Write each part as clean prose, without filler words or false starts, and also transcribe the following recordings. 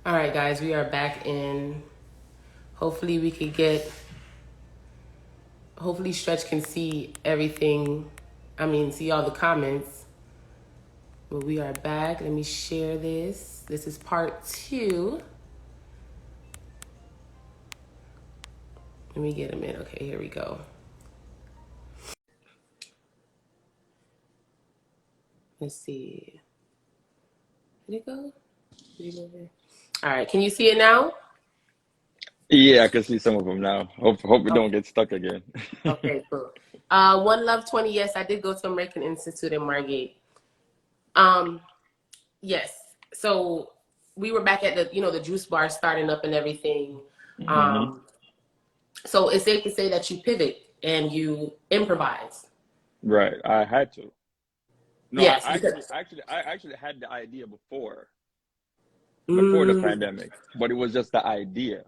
All right, guys, we are back in. Hopefully, we could get. Hopefully, Stretch can see everything. I mean, see all the comments. But we are back. Let me share this. This is part two. Let me get them in. Okay, here we go. Let's see. Did it go? Did it go there? All right, can you see it now? Yeah, I can see some of them now. Hope we don't Okay. get stuck again. Okay, cool. One Love 20. Yes, I did go to American Institute in Margate. Um, yes. So we were back at the juice bar starting up and everything. hmm Um, so it's safe to say that you pivot and you improvise. Right. I had to. No, Yes, because I actually had the idea before the mm, pandemic, but it was just the idea.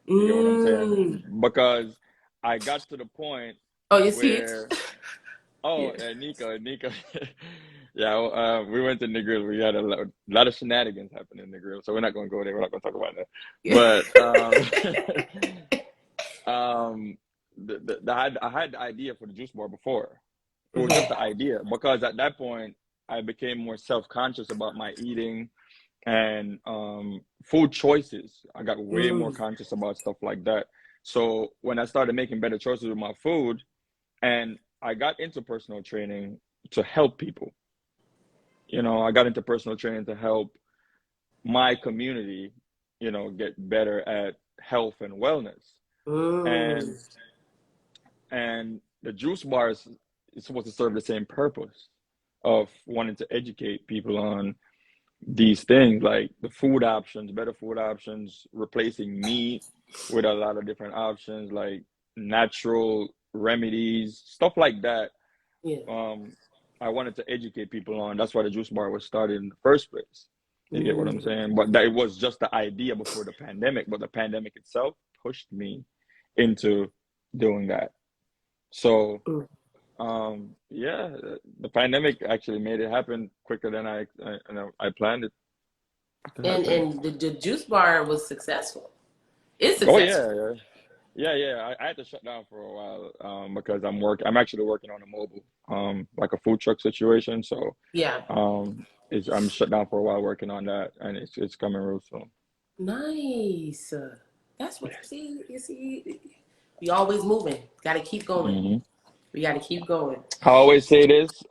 You get what I'm saying? mm. Because I got to the point Oh, you see it? where, oh, Yeah. Nika, yeah, we went to the grill. We had a lot of shenanigans happen in the grill, so we're not going to go there. We're not going to talk about that. Yeah. But I had the idea for the juice bar before. It was just Mhm. the idea because at that point I became more self-conscious about my eating and food choices. I got way more Mm. conscious about stuff like that. So when I started making better choices with my food, and I got into personal training to help people. I got into personal training to help my community, get better at health and wellness. Mm. And the juice bar is supposed to serve the same purpose of wanting to educate people on these things like the food options, better food options, replacing meat with a lot of different options like natural remedies, stuff like that. Yeah. um I wanted to educate people on. That's why the juice bar was started in the first place. You get what I'm Mm. saying? But that it was just the idea before the pandemic, but the pandemic itself pushed me into doing that. So Mm. yeah, the pandemic actually made it happen quicker than I planned it to happen. And the juice bar was successful. It's Oh successful. yeah, yeah. Yeah, yeah. I had to shut down for a while because I'm actually working on a mobile like a food truck situation. So Yeah. I'm shut down for a while working on that, and it's coming real soon. Nice. That's what see. You see, we always moving. Got to keep going. hmm We got to keep going. I always say this: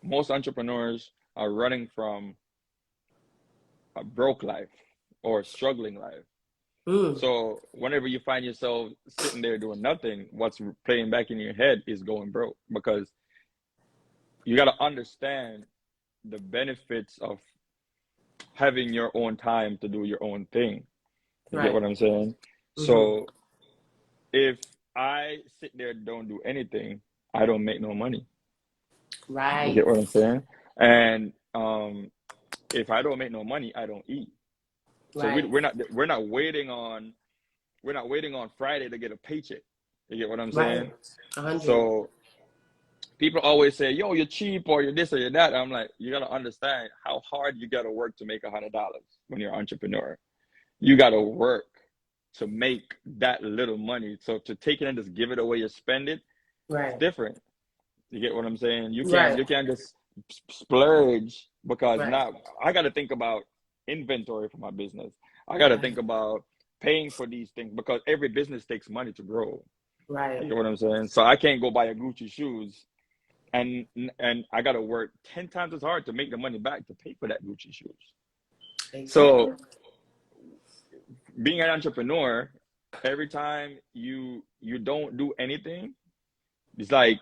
most entrepreneurs are running from a broke life or a struggling life. Mm. So whenever you find yourself sitting there doing nothing, what's playing back in your head is going broke because you got to understand the benefits of having your own time to do your own thing. You get Right. what I'm saying? Hmm. So if I sit there and don't do anything, I don't make no money. You Right. get what I'm saying? And if I don't make no money, I don't eat. So Right. we're not waiting on Friday to get a paycheck. You get what I'm Right. saying? 100. So people always say, "Yo, you're cheap," or "You're this or you're that." I'm like, you gotta understand how hard you gotta work to make $100 when you're an entrepreneur. You gotta work to make that little money. So to take it and just give it away or spend it, it's Right. different. You get what I'm saying? Right. You can't just splurge because Right. now I got to think about inventory for my business. I got to think Right. about paying for these things because every business takes money to grow. You Right. get what I'm saying? So I can't go buy a Gucci shoes and I got to work 10 times as hard to make the money back to pay for that Gucci shoes. Exactly. So being an entrepreneur, every time you don't do anything, it's like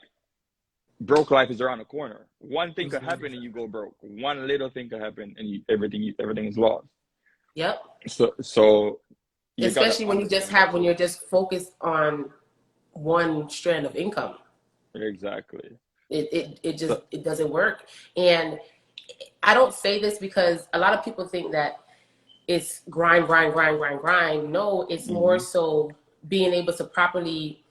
broke life is around the corner. One thing could Mhm. happen and you go broke. One little thing could happen and everything is lost. Yep. So you gotta Especially when you just understand that have when too. you're just focused on one strand of income. Exactly. It just So, it doesn't work. And I don't say this because a lot of people think that it's grind, grind, grind, grind, grind. No, it's more hmm so being able to properly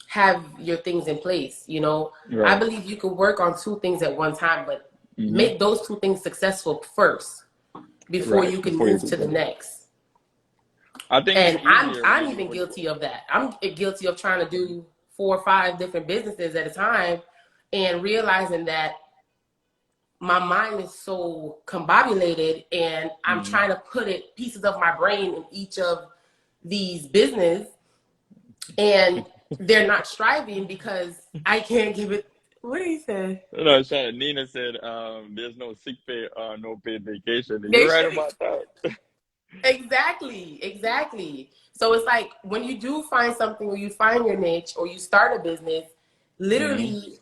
have your things in place. I right. believe you can work on two things at one time, but hmm make those two things successful first. before Right. you can Before you move do to the that. next. I think it's And easier when I'm you do even what guilty of that. I'm guilty of trying to do 4 or 5 different businesses at a time and realizing that my mind is so combobulated and I'm Mhm. trying to put it pieces of my brain in each of these business and they're not striving because I can't give it. What did he say? No, Shannon, Nina said, there's no sick pay, no paid vacation. They You're right should. about that. Exactly, exactly. So it's like when you do find something or you find your niche or you start a business, Hmm. literally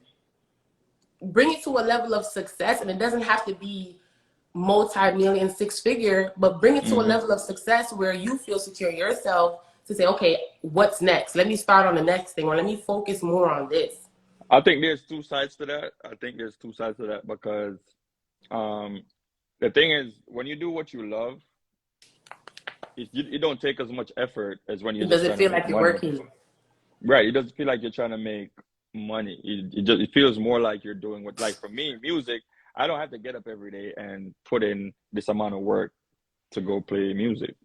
bring it to a level of success, and it doesn't have to be multi-million, 6 figure, but bring it to a Hmm. level of success where you feel secure yourself to say, okay, what's next? Let me start on the next thing, or let me focus more on this. I think there's two sides to that. I think there's two sides to that because um, the thing is, when you do what you love, it don't take as much effort as when you're Does just it trying to feel make like you're money. working? Right. It doesn't feel like you're trying to make money. It feels more like you're doing what, like for me, music, I don't have to get up every day and put in this amount of work to go play music.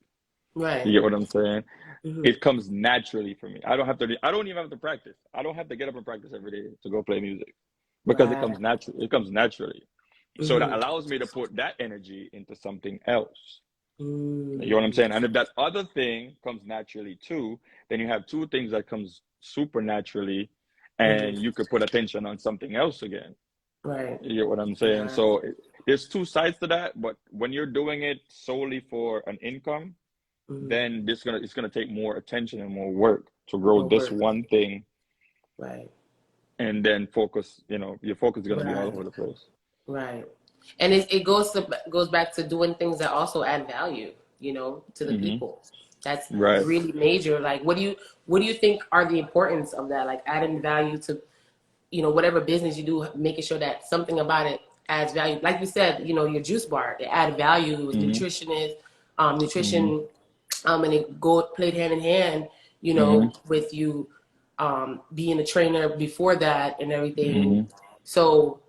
You Right. get what I'm saying? Mm-hmm. It comes naturally for me. I don't even have to practice. I don't have to get up and practice every day to go play music because Right. it comes naturally. So that Mm-hmm. allows me to put that energy into something else. You know what I'm Mm. saying? And if that other thing comes naturally too, then you have two things that comes super naturally, and Mm-hmm. you could put attention on something else again. Right. You get what I'm saying? Right. So there's two sides to that, but when you're doing it solely for an income, Mm-hmm. then it's gonna take more attention and more work to grow More this work. one thing, Right. and then focus. You know, your focus is gonna be all Right. over the place. Right. And it goes back to doing things that also add value, to the Hmm. people. That's Right. really major. Like, what do you think are the importance of that? Like adding value to, whatever business you do, making sure that something about it adds value. Like you said, your juice bar, it added value. It was Hmm. Hmm. nutrition, and it played hand in hand, Hmm. with you, being a trainer before that and everything. Hmm. So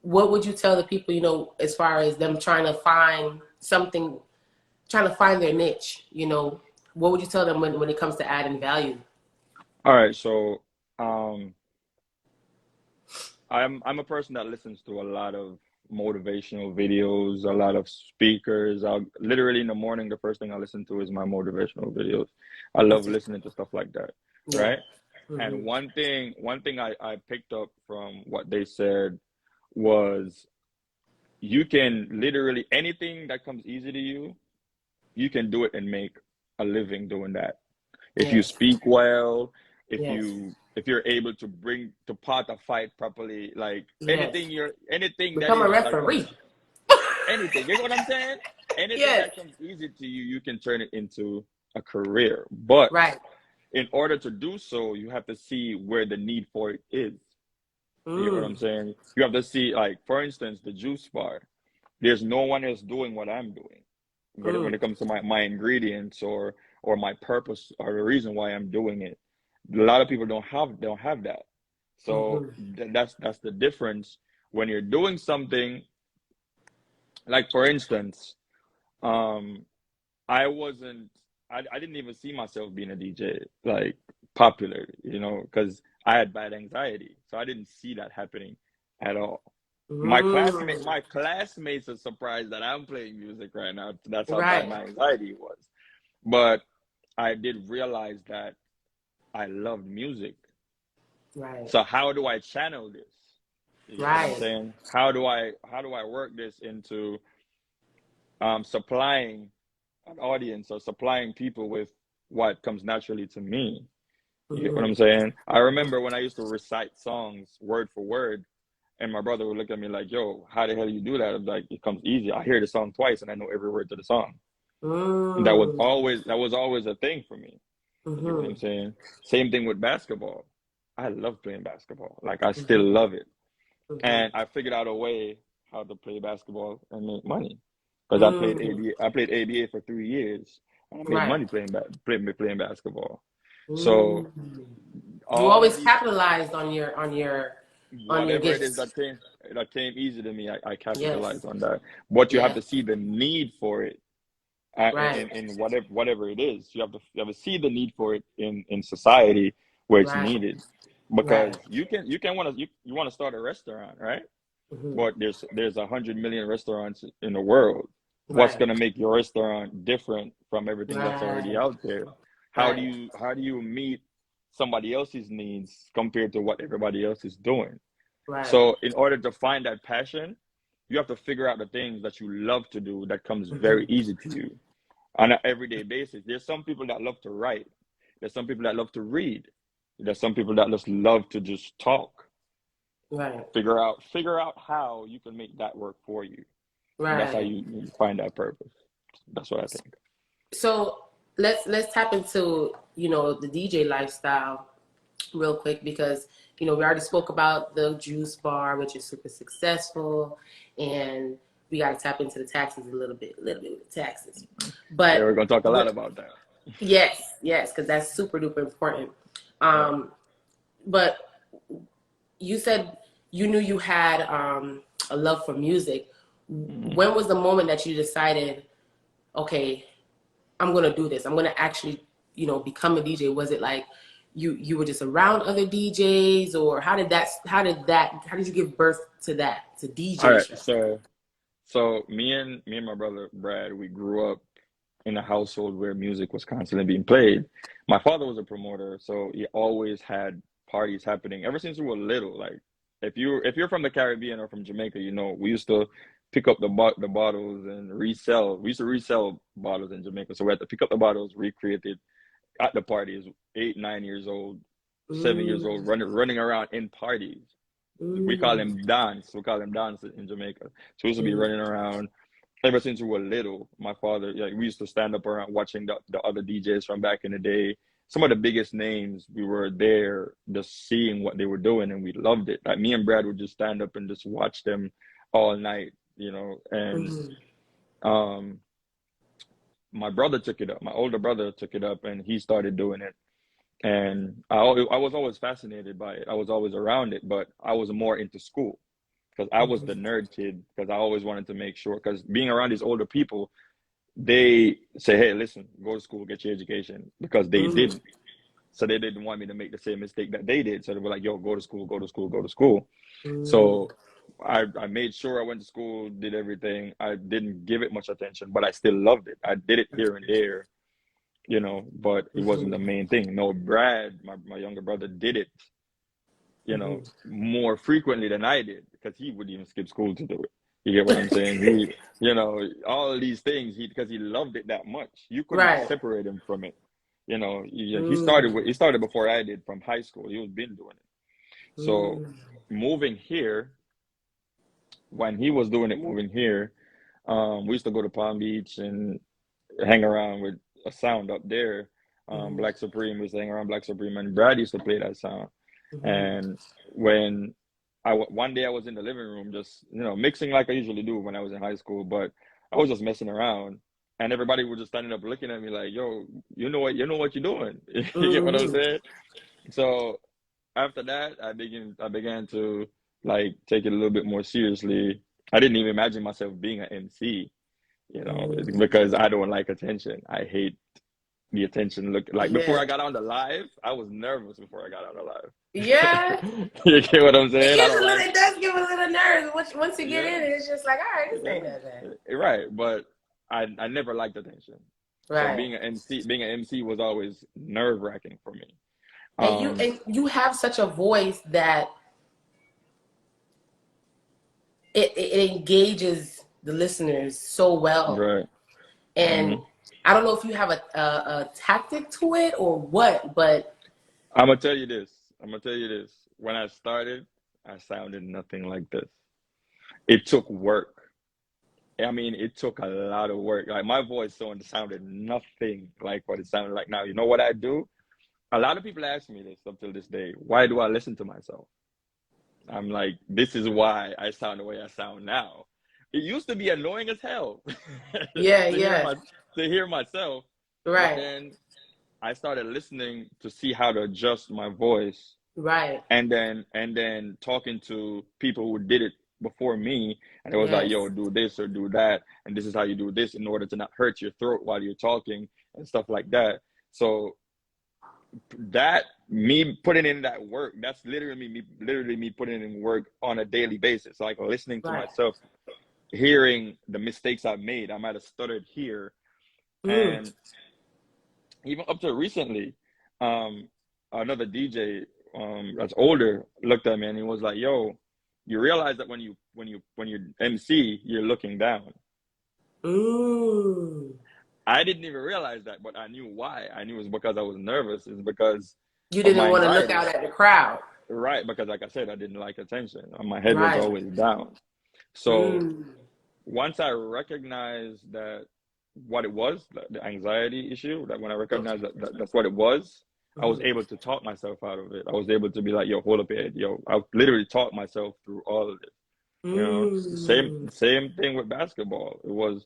what would you tell the people, as far as them trying to find something, trying to find their niche, what would you tell them when it comes to adding value? All right. So, um, I'm a person that listens to a lot of motivational videos, a lot of speakers. I'll literally in the morning, the first thing I listen to is my motivational videos. I love Okay. listening to stuff like that, Yeah. right? Hmm. And one thing I picked up from what they said was you can literally anything that comes easy to you, you can do it and make a living doing that. If you Yes. speak well, Yes. if you're able to bring to part a fight properly, like Yes. anything that Become a is that referee. comes anything, you know what I'm saying? Anything Yes. that comes easy to you, you can turn it into a career. But Right. in order to do so, you have to see where the need for it is. You get what I'm Mm. saying? You have to see, like, for instance, the juice bar. There's no one else doing what I'm doing when Mm. it comes to my ingredients or my purpose or the reason why I'm doing it. A lot of people don't have that. So Mm-hmm. that's the difference when you're doing something like, for instance, um I wasn't I didn't even see myself being a DJ like popular, because I had bad anxiety. So I didn't see that happening at all. Mm. My classmates are surprised that I'm playing music right now. That's how bad Right. my anxiety was. But I did realize that I loved music. Right. So how do I channel this? You get what I'm Right. saying? How do I work this into supplying an audience or supplying people with what comes naturally to me? You get what Mm-hmm. I'm saying? I remember when I used to recite songs word for word, and my brother would look at me like, "Yo, how the hell you do that?" I'm like, "It comes easy. I hear the song twice, and I know every word to the song." And Mm. that was always a thing for me. You get what Mm-hmm. I'm saying? Same thing with basketball. I love playing basketball. Like I still Mm-hmm. love it, Mm-hmm. and I figured out a way how to play basketball and make money because Mm. I played ABA for 3 years, and I made Right. money playing basketball. So Mm. You all of always these capitalized on your whatever it is gifts. that came. that came easy to me, I Yes. capitalized on that. But you have Yeah. to see the need for it, Right. in whatever it is. You have to see the need for it in society where it's Right. needed, Right. because you can want to you want to start a restaurant, right? Hmm. But there's 100 million restaurants in the world. What's Right. gonna make your restaurant different from everything that's already Right. out there? Right. How do you meet somebody else's needs compared to what everybody else is doing? Right. So in order to find that passion, you have to figure out the things that you love to do that comes very Hmm. easy to you on an everyday basis. There's some people that love to write. There's some people that love to read. There's some people that just love to just talk. Right. Figure out how you can make that work for you. That's how Right. you find that purpose. That's what I think. So let's tap into, the DJ lifestyle real quick, because we already spoke about the juice bar, which is super successful, and we got to tap into the taxes a little bit with the taxes. Yeah, But we're gonna talk a lot what? about that. Yes, because that's super duper important. Yeah. Um, but you said you knew you had a love for music. Mhm. When was the moment that you decided, okay, I'm gonna do this. I'm gonna actually, become a DJ. Was it like you were just around other DJs, or how did you give birth to that, to All right. DJ? So me and my brother Brad, we grew up in a household where music was constantly being played. My father was a promoter, so he always had parties happening ever since we were little. Like if you're from the Caribbean or from Jamaica, we used to pick up the bottles and resell. We used to resell bottles in Jamaica, so we had to pick up the bottles, recreate it at the parties. 8, 9 years old, 7 years old, Mm, running around in parties. We call mm, them dance. We call them dance in Jamaica. So we used to be mm, running around ever since we were little. My father, yeah, we used to stand up around watching the other DJs from back in the day. Some of the biggest names, we were there just seeing what they were doing, and we loved it. Like me and Brad would just stand up and just watch them all night. And mm, um, my brother took it up. My older brother took it up, and he started doing it. And I was always fascinated by it. I was always around it, but I was more into school because I was the mm, nerd kid, because I always wanted to make sure, because being around these older people, they say, hey, listen, go to school, get your education, because they mm, didn't. So they didn't want me to make the same mistake that they did. So they were like, yo, go to school, go to school, go to school. mm, So I made sure I went to school, did everything. I didn't give it much attention, but I still loved it. I did it here and there, but it wasn't the mm, main thing. No, Brad, my younger brother, did it, mm. more frequently than I did, because he would even skip school to do it. You get what I'm saying? All of these things, because he loved it that much. You couldn't Right. separate him from it. Mm, He started before I did from high school. He was been doing it. So mm, moving here, when he was doing it, moving here, we used to go to Palm Beach and hang around with a sound up there. mm, Black Supreme, we used to hang around Black Supreme, and Brad used to play that sound. mm, And when one day I was in the living room, just mixing like I usually do when I was in high school, but I was just messing around, and everybody was just standing up looking at me like, "Yo, you know what you're doing." You get what I'm mm. saying? So after that, I began to like take it a little bit more seriously. I didn't even imagine myself being an MC, Mm. because I don't like attention. I hate the attention. Look, like before Yeah. I got on the live, I was nervous before I got on the Yeah. live. You get what I'm saying? I don't like, It does give a little nerves. Once you get yeah, in, it's just like, all right, this yeah, ain't that bad. right. But I never liked attention. So Right. being an MC was always nerve wracking for me. And you Um, and you have such a voice that it engages the listeners so well. right. And hmm I don't know if you have a tactic to it or what, but I'm gonna tell you this. I'm gonna tell you this. When I started, I sounded nothing like this. It took work. I mean, it took a lot of work. Like my voice sounded nothing like what it sounded like now. You know what I do? A lot of people ask me this up till this day. Why do I listen to myself? I'm like, this is why I sound the way I sound now. It used to be annoying as hell yeah, to hear yeah. myself, but Right. then I started listening to see how to adjust my voice, Right. and then talking to people who did it before me, and it was like, Yes. yo, do this or do that, and this is how you do this in order to not hurt your throat while you're talking and stuff like that. So that me putting in that work, that's literally me putting in work on a daily basis, like listening to Right. myself, hearing the mistakes I've made. I might have stuttered here, Mm. and even up to recently, another DJ that's older looked at me and he was like, "Yo, you realize that when you MC, you're looking down." Mm. I didn't even realize that, but I knew why. I knew it was because I was nervous. It's because You of didn't my want to look anxiety. out at the crowd. Right, because like I said, I didn't like attention. My head was Right. always down. So Mm. once I recognized that what it was, the anxiety issue, that when I recognized that that's what it was, I was Mm. able to talk myself out of it. I was able to be like, yo, hold up your head. Yo, I literally talked myself through all of it. You know, Mm. same thing with basketball. It was,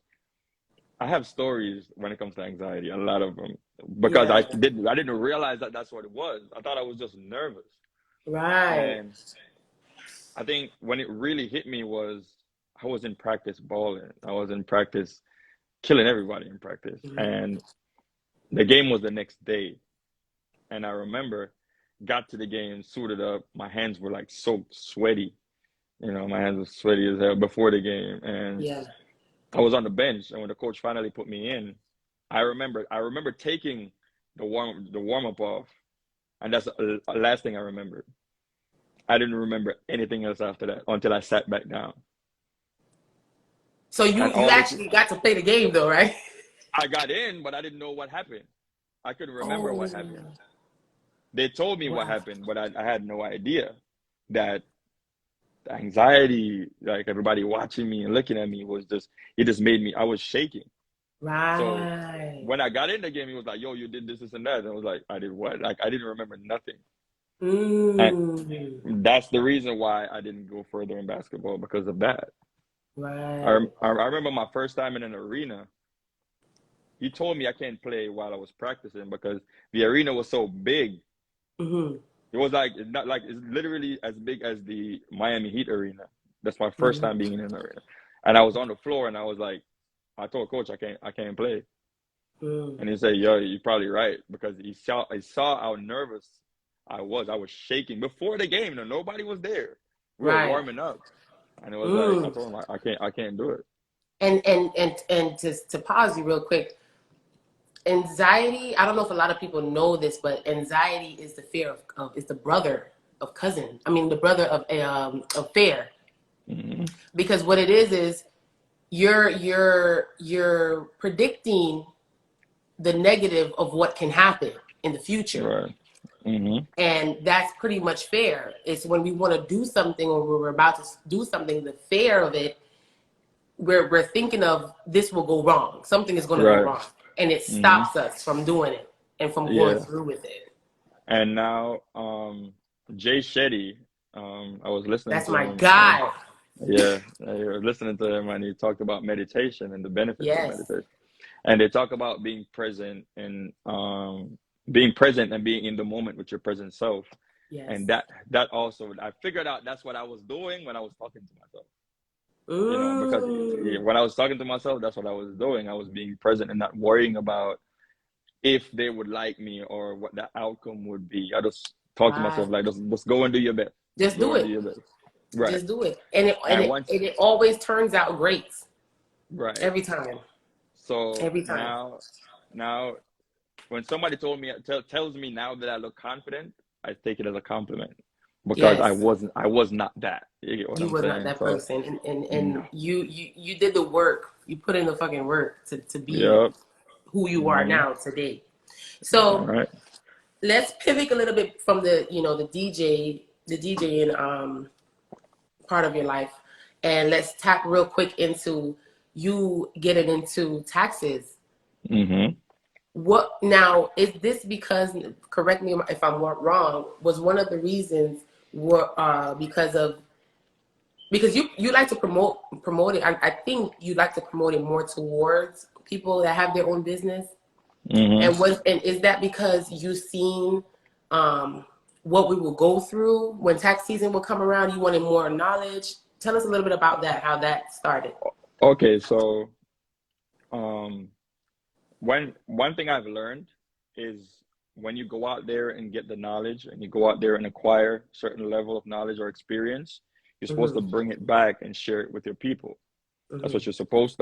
I have stories when it comes to anxiety, a lot of them, because Yeah. I didn't realize that that's what it was. I thought I was just nervous. Right. And I think when it really hit me was I was in practice balling. I was in practice killing everybody in practice. Mm. And the game was the next day. And I remember got to the game, suited up. My hands were like so sweaty. You know, my hands were sweaty as hell before the game. And Yeah. I was on the bench. And when the coach finally put me in, I remember taking the warm up off. And that's the last thing I remembered. I didn't remember anything else after that until I sat back down. So And you all this, actually got to play the game though, right? I got in, but I didn't know what happened. I couldn't remember Oh. what happened. They told me what Wow. happened, but I had no idea that the anxiety, like everybody watching me and looking at me, it just made me, I was shaking. So Right. when I got in the game, he was like, yo, you did this and that. And I was like, I did what? Like, I didn't remember nothing. And Mm. that's the reason why I didn't go further in basketball because of that. Right. I remember my first time in an arena. He told me I can't play while I was practicing because the arena was so big. Mm-hmm. It was like it's literally as big as the Miami Heat arena. That's my first Mm-hmm. time being in an arena, and I was on the floor and I was like, I told coach I can't play, Mm. and he said, yo, you're probably right because he saw how nervous I was. I was shaking before the game. No, nobody was there. We were Right. warming up, and it was like I Mm. told him I can't do it. And to pause you real quick, anxiety, I don't know if a lot of people know this, but anxiety is the fear of is the brother of cousin. I mean the brother of fear. Hmm. Because what it is you're predicting the negative of what can happen in the future. Right. Hmm. And that's pretty much fair. It's when we want to do something or we're about to do something, the fear of it, we're thinking of this will go wrong. Something is going to go Right. wrong. And it Hmm. stops us from doing it and from going Yeah. through with it. And now, Jay Shetty, I was listening That's to my him. guy. Yeah, I was listening to him, and he talked about meditation and the benefits of Yes. meditation. And they talk about being present and being in the moment with your present self. Yes. And that also, I figured out that's what I was doing when I was talking to myself. You know, because when I was talking to myself, that's what I was doing. I was being present and not worrying about if they would like me or what the outcome would be. I just talk to myself Right. like, just go and do your best. Just Go do and do it. your best. Right. Just do it. And And once, it always turns out great. right. Every time. So Every time. now, when somebody tells me now that I look confident, I take it as a compliment because Yes. I was not that. You get what You I'm was not saying? that So, person. And no. you did the work. You put in the fucking work to be Yep. who you are Hmm. now today. All So right. let's pivot a little bit from the the DJing part of your life, and let's tap real quick into you getting into taxes. Hmm. What now is this because, correct me if I'm wrong, was one of the reasons because you like to promote it. I think you like to promote it more towards people that have their own business. Hmm. And is that because you've seen what we will go through when tax season will come around? You wanted more knowledge. Tell us a little bit about that, how that started. Okay, so um, when one thing I've learned is when you go out there and get the knowledge and you go out there and acquire certain level of knowledge or experience, you're supposed to Mm-hmm. bring it back and share it with your people. Mm-hmm. That's what you're supposed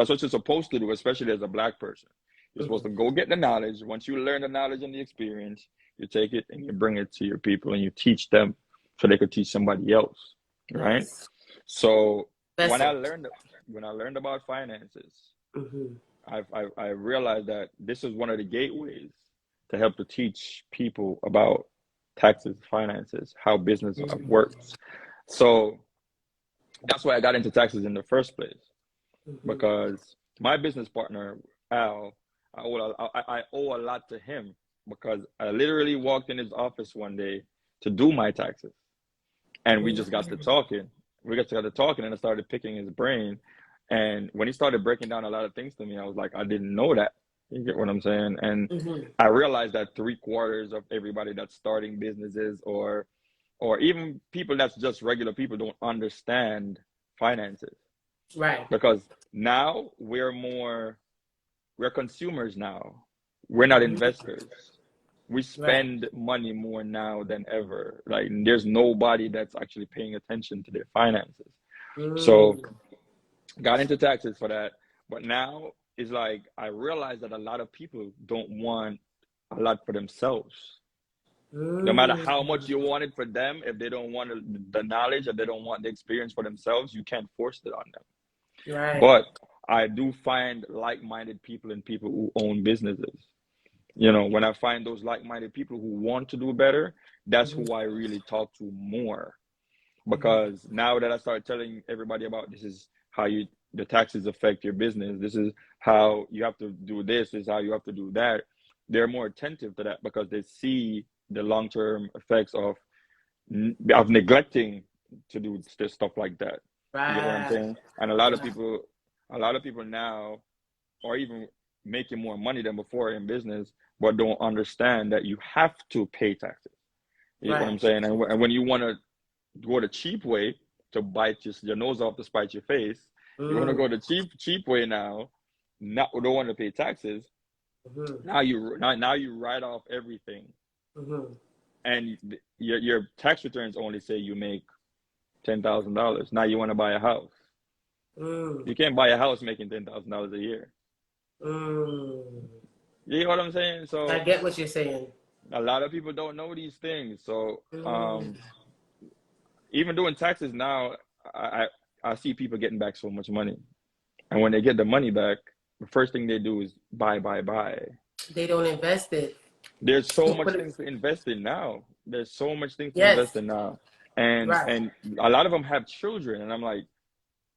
to do, especially as a black person. You're supposed Mm-hmm. to go get the knowledge. Once you learn the knowledge and the experience, you take it and you bring it to your people and you teach them so they could teach somebody else. Right? Yes. So Vessel. when I learned about finances, Mm-hmm. I realized that this is one of the gateways to help to teach people about taxes, finances, how business works. So that's why I got into taxes in the first place, Mm-hmm. because my business partner, Al, I owe a lot to him because I literally walked in his office one day to do my taxes. And we just got to Mm-hmm. talking. We got to talking and I started picking his brain. And when he started breaking down a lot of things to me, I was like, I didn't know that. You get what I'm saying? And Mm-hmm. I realized that three-quarters of everybody that's starting businesses or even people that's just regular people don't understand finances. Right. Because now we're consumers now. We're not Mm-hmm. investors. We Right. spend money more now than ever. Like there's nobody that's actually paying attention to their finances. So Mm-hmm. got into taxes for that. But now it's like I realize that a lot of people don't want a lot for themselves. No matter how much you want it for them, if they don't want the knowledge, if they don't want the experience for themselves, you can't force it on them. Right. But I do find like-minded people and people who own businesses. You know, when I find those like-minded people who want to do better, that's Mm-hmm. who I really talk to more. Mm-hmm. Because now that I start telling everybody about this is how the taxes affect your business, this is how you have to do this is how you have to do that, they're more attentive to that because they see the long-term effects of neglecting to do stuff like that. You get what I'm Right. saying? And a lot of people now are even making more money than before in business, but don't understand that you have to pay taxes. You get what I'm Right. saying? And when you want to go the cheap way to bite your nose off to spite your face, you want to go Mm-hmm. the cheap way now, not don't want to pay taxes. Mm-hmm. Now you write off everything, Mm-hmm. and your tax returns only say you make $10,000. Now you want to buy a house. Mm. You can't buy a house making $10,000 a year. Mm. You know what I'm saying? I So get what you're saying. a lot of people don't know these things. So Mm. even doing taxes now, I I see people getting back so much money, and when they get the money back, the first thing they do is buy. They don't invest it. There's so much Put it- things to invest in now. There's so much things to invest yes. in now, and Right. a lot of them have children, and I'm like,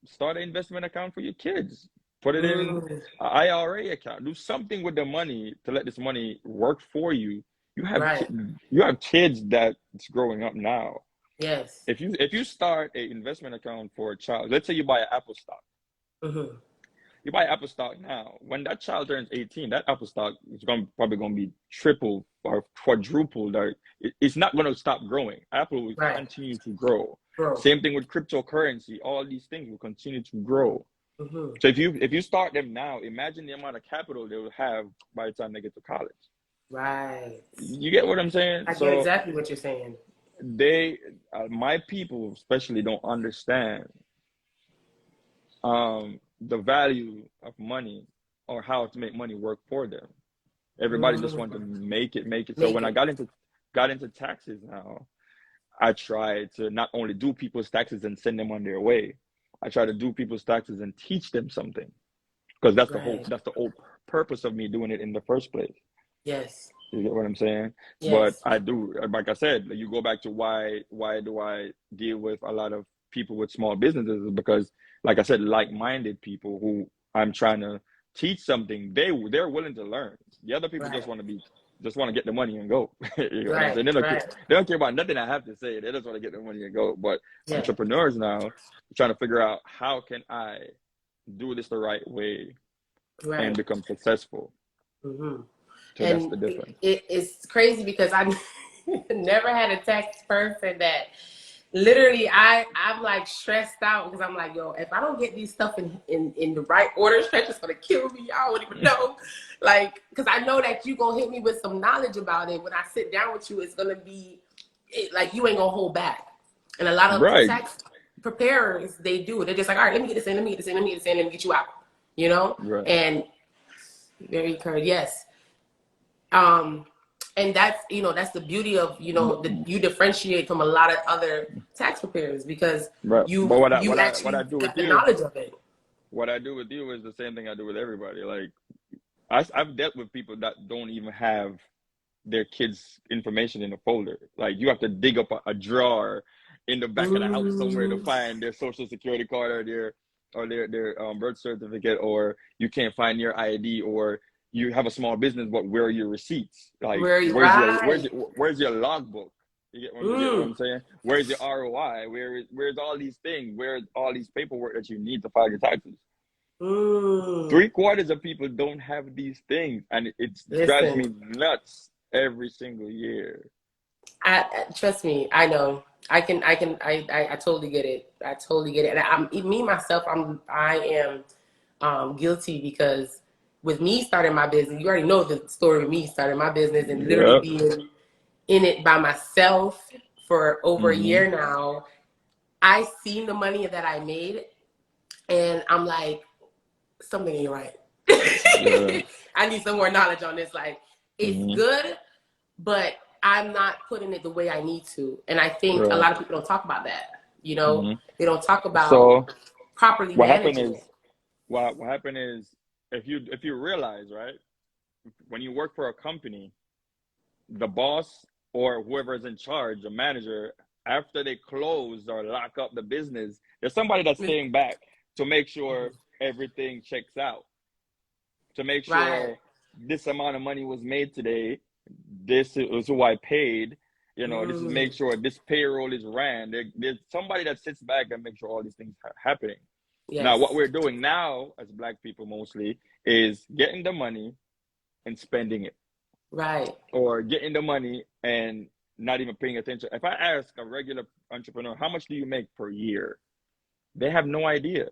start an investment account for your kids. Put it in Mm. an IRA account. Do something with the money to let this money work for you. Right. You have kids that's growing up now. Yes. If you start a investment account for a child, let's say you buy an Apple stock. Mm-hmm. You buy Apple stock now. When that child turns 18, that Apple stock is probably going to be triple or quadrupled. Or it's not going to stop growing. Apple will Right. continue to grow. Growth. Same thing with cryptocurrency. All these things will continue to grow. Mm-hmm. So if you start them now, imagine the amount of capital they will have by the time they get to college. Right. You get what I'm saying? I get So exactly what you're saying. they, my people especially, don't understand the value of money or how to make money work for them. Everybody just wants to Mm. make it. So Make when I it. got into taxes now, I try to not only do people's taxes and send them on their way. I try to do people's taxes and teach them something because Right. that's the whole purpose of me doing it in the first place. Yes. You get what I'm saying? But Yes. I do, like I said, you go back to why do I deal with a lot of people with small businesses is because, like I said, like-minded people who I'm trying to teach something, they're willing to learn. The other people Right. just want to get the money and go. You know what I'm Right. saying? Right. They don't care about nothing I have to say. They just want to get the money and go. But Yeah. entrepreneurs now are trying to figure out how can I do this the right way and Right. become successful. Mm-hmm. So that's And the difference. it's crazy because I never had a tax person that Literally, I'm like stressed out because I'm like, yo, if I don't get these stuff in the right order, Stretch is gonna kill me. I don't even know. Like, because I know that you gonna hit me with some knowledge about it. When I sit down with you, it's gonna be like you ain't gonna hold back. And a lot of Right, tax preparers, they do it. They're just like, all right, let me get this in, let me get this in, let me get this in, let me get you out. You know? right. And very current, yes. And that's, you know, that's the beauty of, you know, you differentiate from a lot of other tax preparers because Right. you But what I actually do with got the you, knowledge of it. what I do with you is the same thing I do with everybody. Like I've dealt with people that don't even have their kids' information in a folder. Like you have to dig up a drawer in the back of the house somewhere to Mm, find their social security card or their birth certificate, or you can't find your ID, or you have a small business, but where are your receipts? Like where you right. where's your logbook? You get what Mm, I'm saying? Where's your ROI? Where's all these things? Where's all these paperwork that you need to file your taxes? mm. Three-quarters of people don't have these things, and it drives Listen, me nuts every single year. trust me, I know. I totally get it. I totally get it. And me myself, I am guilty because with me starting my business, you already know the story of me starting my business and literally Yep. being in it by myself for over a Hmm. year now. I seen the money that I made and I'm like, something ain't right. Yeah. I need some more knowledge on this. Like, it's Hmm. good, but I'm not putting it the way I need to. And I think a Right. lot of people don't talk about that. You know, Hmm. they don't talk about So properly what happened managing is it. what happened is if you realize, right, when you work for a company, the boss or whoever is in charge, the manager, after they close or lock up the business, there's somebody that's staying back to make sure everything checks out, to make Right. sure this amount of money was made today. This is who I paid. You know, this is make Mm, sure this payroll is ran. There's somebody that sits back and makes sure all these things are happening. Now, what yes. we're doing now, as Black people mostly, is getting the money and spending it, Right. or getting the money and not even paying attention. If I ask a regular entrepreneur, how much do you make per year? They have no idea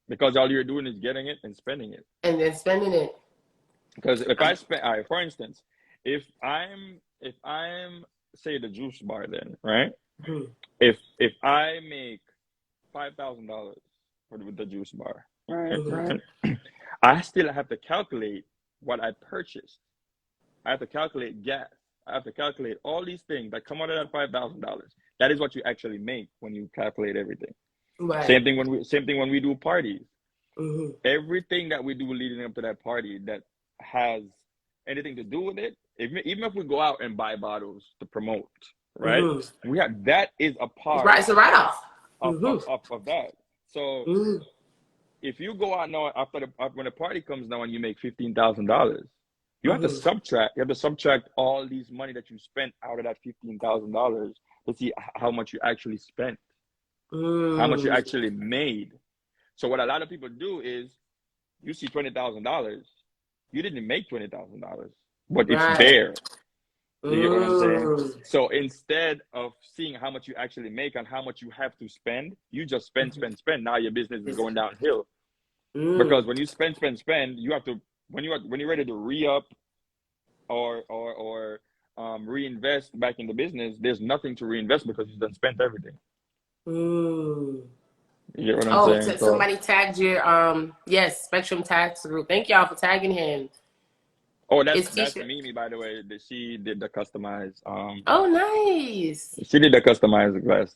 because all you're doing is getting it and spending it. And then spending it. Because if I Um, spend, all right, for instance, if I'm say the juice bar, then right, mm, if I make $5,000 for the juice bar, mhm. right, I still have to calculate what I purchased. I have to calculate gas. I have to calculate all these things that come out of that $5,000. That is what you actually make when you calculate everything. Right. Same thing when we do parties. Hmm. Everything that we do leading up to that party that has anything to do with it, even if we go out and buy bottles to promote, right? Hmm. We have that is a It's right. part It's a write off. of Hmm. of, of, of that. So Hmm. if you go out now when the party comes now and you make $15,000, Hmm. you have to subtract all these money that you spent out of that $15,000 to see how much you actually spent, how much you Mm. actually made. So what a lot of people do is you see $20,000, you didn't make $20,000, but it's Right. there. You get what I'm saying? Mm. So instead of seeing how much you actually make and how much you have to spend, you just spend, Mhm. spend, spend. Now your business is going downhill Mm. because when you spend, spend, spend, you have to when you're ready to re up or reinvest back in the business. There's nothing to reinvest because you done spent everything. Mm. You get what I'm Oh, saying? So, somebody tagged your yes, Spectrum Tax Group. Thank y'all for tagging him. oh, It's that's Tisha. Mimi, by the way. That she did the customized. Oh, nice. She did the customized glass.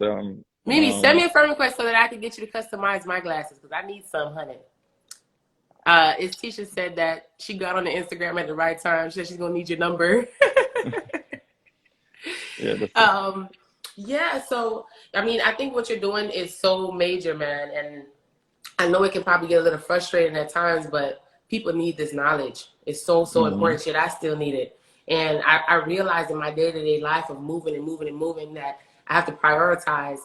Mimi, send me a friend request so that I can get you to customize my glasses because I need some, honey. It's Tisha said that she got on the Instagram at the right time. She said she's gonna need your number. Yeah, that's it. um, yeah. So I mean, I think what you're doing is so major, man, and I know it can probably get a little frustrating at times, but people need this knowledge. It's so Hmm. important. Shit, I still need it. And I realize in my day-to-day life of moving and moving and moving that I have to prioritize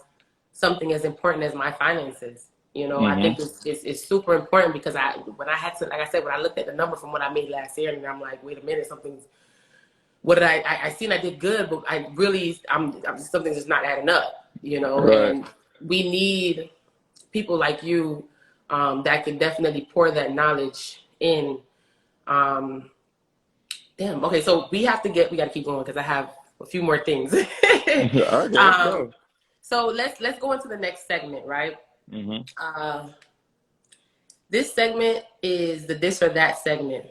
something as important as my finances. You know, I Hmm. think it's super important because when I had to, like I said, when I looked at the number from what I made last year, and I'm like, wait a minute, what did I seen I did good, but I really, something's just not adding up. you know, Right. and we need people like you that can definitely pour that knowledge in. Um, damn. Okay, so we got to keep going because I have a few more things. Okay, let's um, go. so let's go into the next segment, right? Mm-hmm. Uh, this segment is the this or that segment.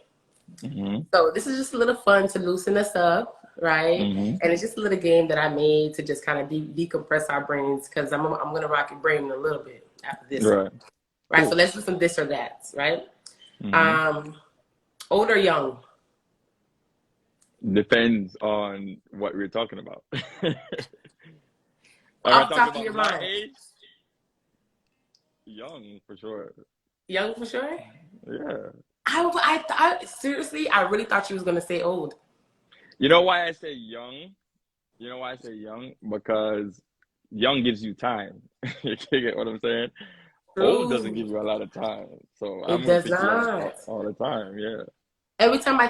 Mm-hmm. So this is just a little fun to loosen us up, right? Mm-hmm. And it's just a little game that I made to just kind of decompress our brains because I'm gonna rock your brain a little bit after this one, Right. right? So Cool. let's do some this or that, right? Mm-hmm. Um, old or young? Depends on what we're talking about. Are we Off the talking top of about your my mind, age? Young for sure. young for sure. Yeah. I seriously, I really thought you was gonna say old. You know why I say young? You know why I say young? Because young gives you time. You get what I'm saying? Old doesn't True, give you a lot of time. So I'm it gonna does pick young not. all the time. Yeah. Every time I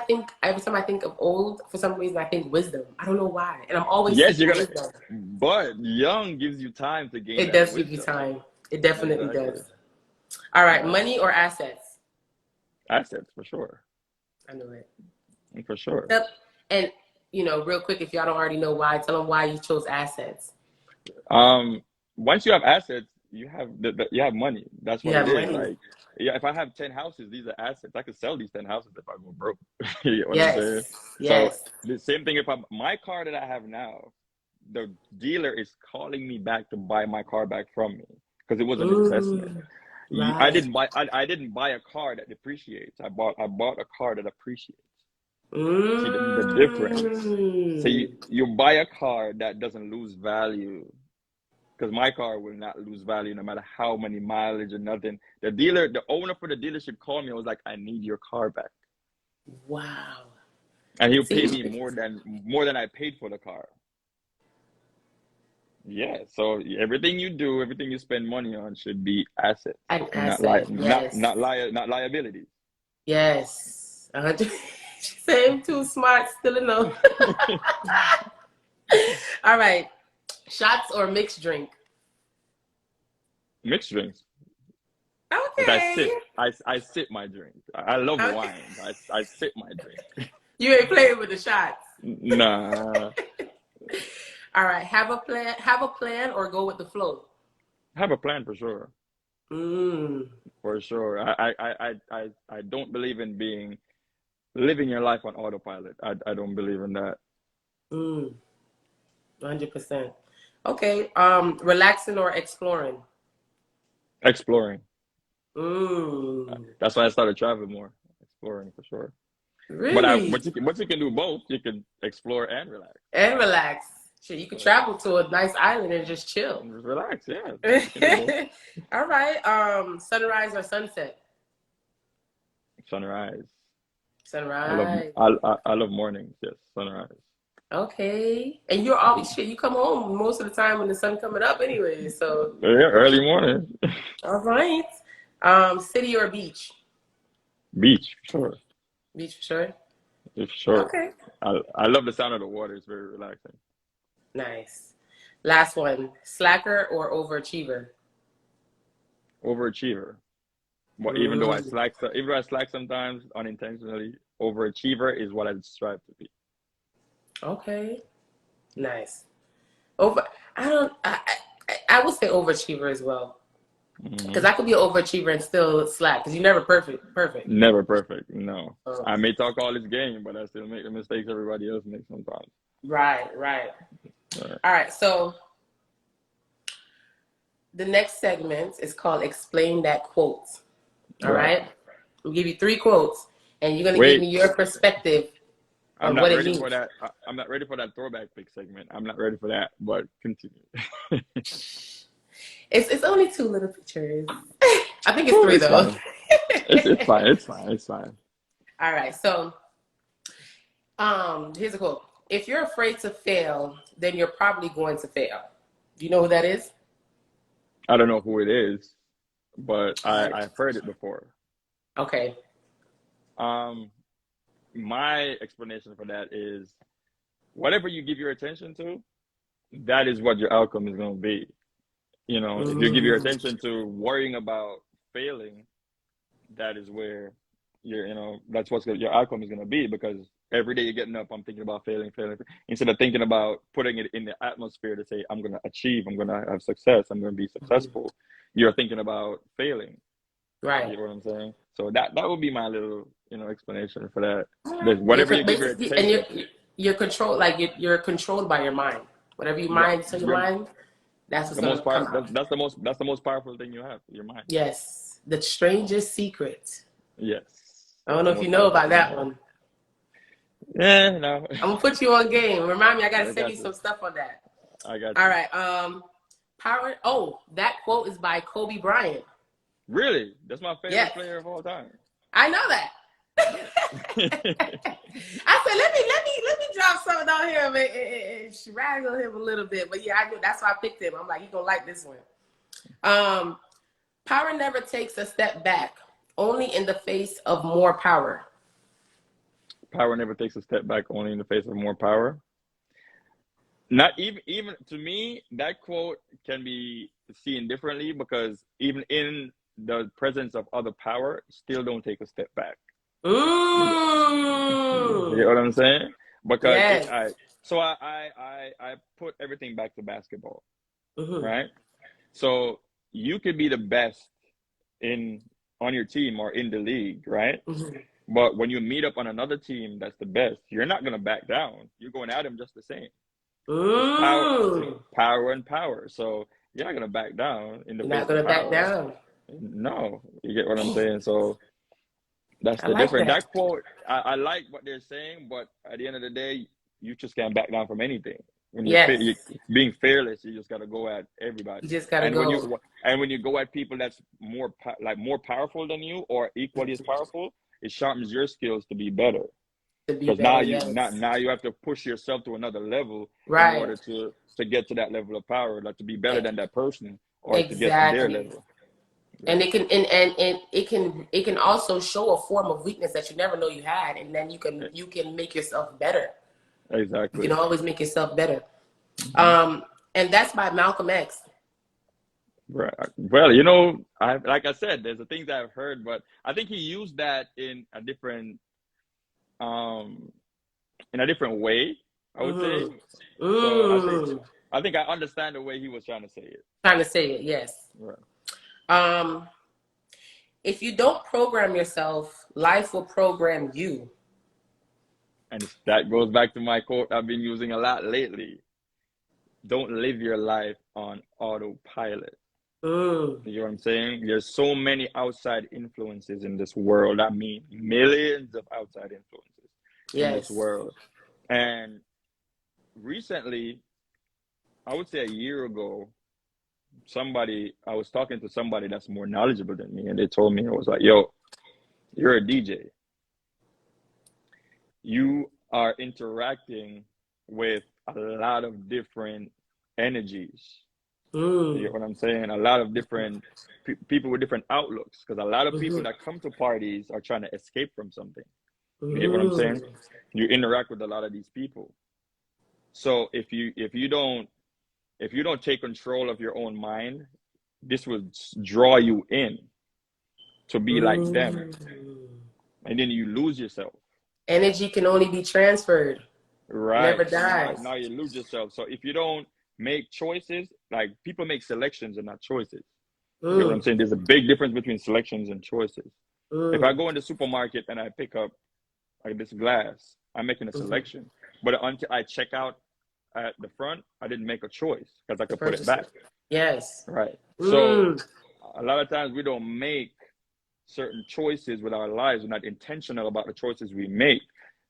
think of old, for some reason I think wisdom. I don't know why, and I'm always Yes, seeking you're gonna, wisdom. but young gives you time to gain It that does give you wisdom. time. It definitely Exactly. does. All right, Right. money or assets? Assets for sure. I knew it. For sure. Yep. And real quick, if y'all don't already know why, tell them why you chose assets. Um, Once you have assets, you have you have money. That's You what it have is. money. Like, yeah, if I have 10 houses, these are assets. I could sell these 10 houses if I go broke. You get what I'm saying? Yes. So Yes. the same thing if my car that I have now, the dealer is calling me back to buy my car back from me because it was an investment. Mm, I right. didn't buy I didn't buy a car that depreciates. I bought a car that appreciates. See the difference. So Mm. you buy a car that doesn't lose value because my car will not lose value no matter how many mileage or nothing. The owner for the dealership called me and was like, "I need your car back," Wow. and he'll pay See, me more than I paid for the car. Yeah, so everything you do, everything you spend money on should be assets an and asset. Yes. not liabilities. Yes. 100. She said I'm too smart, still enough. All right. Shots or mixed drink? Mixed drinks. Like Okay. I sip my drink. I love Okay. wine. I sip my drink. You ain't playing with the shots. Nah, All right. Have a plan or go with the flow. have a plan for sure. Mm. For sure. I don't believe in living your life on autopilot. I don't believe in that. Mm. 100%. Okay. Relaxing or exploring? Exploring. Mm. That's why I started traveling more. Exploring for sure. Really? But you can do both. You can explore and relax. And relax. Shit, you could So travel to a nice island and just chill. just relax. Yeah, you can do both. All right. Sunrise or sunset? Sunrise. Sunrise. I love mornings. Yes, sunrise. Okay. And you're always shit. You come home most of the time when the sun coming up anyway. So, Yeah, early morning. all right. City or beach? Beach, for sure. Beach for sure. For sure. Okay. I love the sound of the water. It's very relaxing. Nice. Last one. Slacker or overachiever? Overachiever. But Mm, even though I slack sometimes unintentionally, overachiever is what I strive to be. okay. Nice. Over. I don't. I would say overachiever as well. Hmm. Because I could be an overachiever and still slack. Because you're never perfect. Perfect. Never perfect. No. So, I may talk all this game, but I still make the mistakes everybody else makes sometimes. right. Right. Right. All right. So the next segment is called "Explain That Quote." All Right. right. I'll give you three quotes, and you're gonna give Wait, me your perspective I'm on not what it ready for means. that. I'm not ready for that throwback pick segment. I'm not ready for that, but continue. It's only two little pictures. I think it's Cool, three it's though. fine. It's fine. It's fine. It's fine. All right. So here's a quote. If you're afraid to fail, then you're probably going to fail. Do you know who that is? I don't know who it is, but All right. I've heard it before. Okay. Um, my explanation for that is whatever you give your attention to, that is what your outcome is going to be. You know, if you give your Mm. attention to worrying about failing, that is where that's your outcome is going to be, because every day you're getting up, I'm thinking about failing, instead of thinking about putting it in the atmosphere to say, I'm going to achieve, I'm going to have success, I'm going to be Mhm. successful. You're thinking about failing. Right. You know what I'm saying? So that would be my little, explanation for that. There's You're whatever you give your basically, and attention to. you're controlled, like you're controlled by your mind. Whatever you Yeah, mind to your mind, that's what's the gonna most come part. out. That's the most powerful thing you have, your mind. Yes, the strangest secret. Yes, I that's don't the know if you most know powerful about thing you that have. one. Yeah, no, I'm gonna put you on game. Remind me, I gotta I send you got some you. stuff on that. I got All you. right. Power. Oh, that quote is by Kobe Bryant. Really, that's my favorite Yes, player of all time. I know that. Yeah. I said, let me drop something on him and straggle him a little bit. But yeah, I knew that's why I picked him. I'm like, he gonna like this one. Um, Power never takes a step back, only in the face of more power. Power never takes a step back, only in the face of more power. Not even to me, that quote can be seen differently, because even in the presence of other power, still don't take a step back. You get Mm. what I'm saying? Because Yes. I put everything back to basketball, Mm-hmm. right? So you could be the best in on your team or in the league, right? Mm-hmm. But when you meet up on another team that's the best, you're not gonna back down. You're going at them just the same. It's power, Mm. power and power. So you're not gonna back down in the You're not face of gonna back power. down. No, you get what I'm Damn, saying? So that's I the like difference. that. That quote, I like what they're saying, but at the end of the day, you just can't back down from anything. When Yes, you being fearless, you just got to go at you everybody. just gotta And go. when you go at people that's more powerful than you, or equally as powerful, it sharpens your skills to be better. To be Because better. Yes. now you have to push yourself to another level in Right. order to get to that level of power, like to be better E- than that person, or to get to their Exactly. level. And Yeah, and it can also show a form of weakness that you never know you had, and then you can make yourself better. You can exactly. always make yourself better. Hmm. Um, and that's by Malcolm X. Right. Well, I like I said, there's the things I've heard, but I think he used that um in a different way, I would say. Mm-hmm. So Mm. I think I understand the way he was trying to say it. Trying to say it, yes. Right. Um, if you don't program yourself, life will program you. And that goes back to my quote I've been using a lot lately. Don't live your life on autopilot. Mm. You know what I'm saying? There's so many outside influences in this world. I mean, millions of outside influences in this Yes. world. And recently, I would say a year ago, I was talking to somebody that's more knowledgeable than me, and they told me, I was like, yo, you're a DJ. You are interacting with a lot of different energies. You get Mm. what I'm saying? A lot of different people with different outlooks, because a lot of people Mm-hmm. that come to parties are trying to escape from something. You get what I'm saying? Mm. You interact with a lot of these people. So if you don't take control of your own mind, this will draw you in to be like them, Mm. and then you lose yourself. Energy can only be transferred. It never Right. So dies. now you lose yourself. So if you don't make choices, like people make selections and not choices. You get what I'm Mm. saying? There's a big difference between selections and choices. If I Mm. go in the supermarket and I pick up like this glass, I'm making a Mm-hmm. selection. But until I check out at the front, I didn't make a choice because I To could put it purchase back. it. Yes. Right. So Mm. a lot of times we don't make certain choices with our lives. We're not intentional about the choices we make.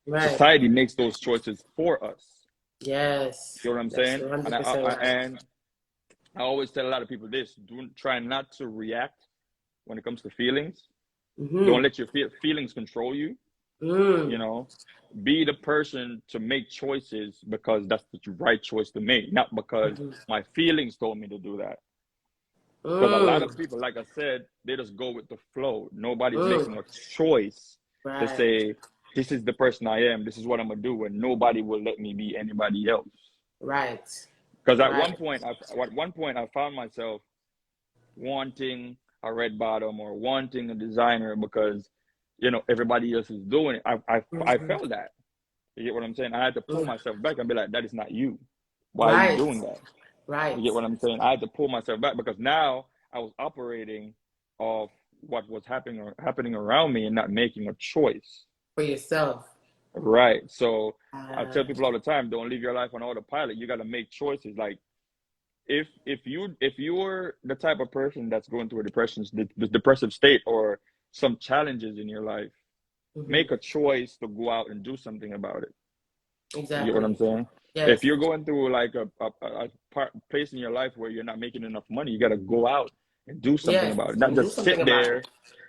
Right. Society makes those choices for us. Yes. You know what I'm That's saying? And 100% right. I always tell a lot of people this: do try not to react when it comes to feelings. Don't Mm-hmm. let your feelings control you. You Mm. know, be the person to make choices because that's the right choice to make, not because Mm-hmm. my feelings told me to do that. Because a lot Mm. of people, like I said, they just go with the flow. Nobody's Mm. making a choice to Right. say, this is the person I am, this is what I'm gonna do, and nobody will let me be anybody else. Right. Because Right. at one point, I found myself wanting a red bottom or wanting a designer because, you know, everybody else is doing it. I Mhm. felt that. You get what I'm saying? I had to pull Mm. myself back and be like, that is not you. Why are you Right. doing that? You Right. get what I'm saying? I had to pull myself back because now I was operating off what was happening around me and not making a choice. For yourself. Right. So I tell Uh, people all the time, don't live your life on autopilot. You got to make choices. Like if you're the type of person that's going through a the depressive state or some challenges in your life, mhm. make a choice to go out and do something about it. You get what I'm Exactly. saying? If Yes. you're going through like a place in your life where you're not making enough money, you got to go out and do something Yes. about it. Not And do just something sit about it. there,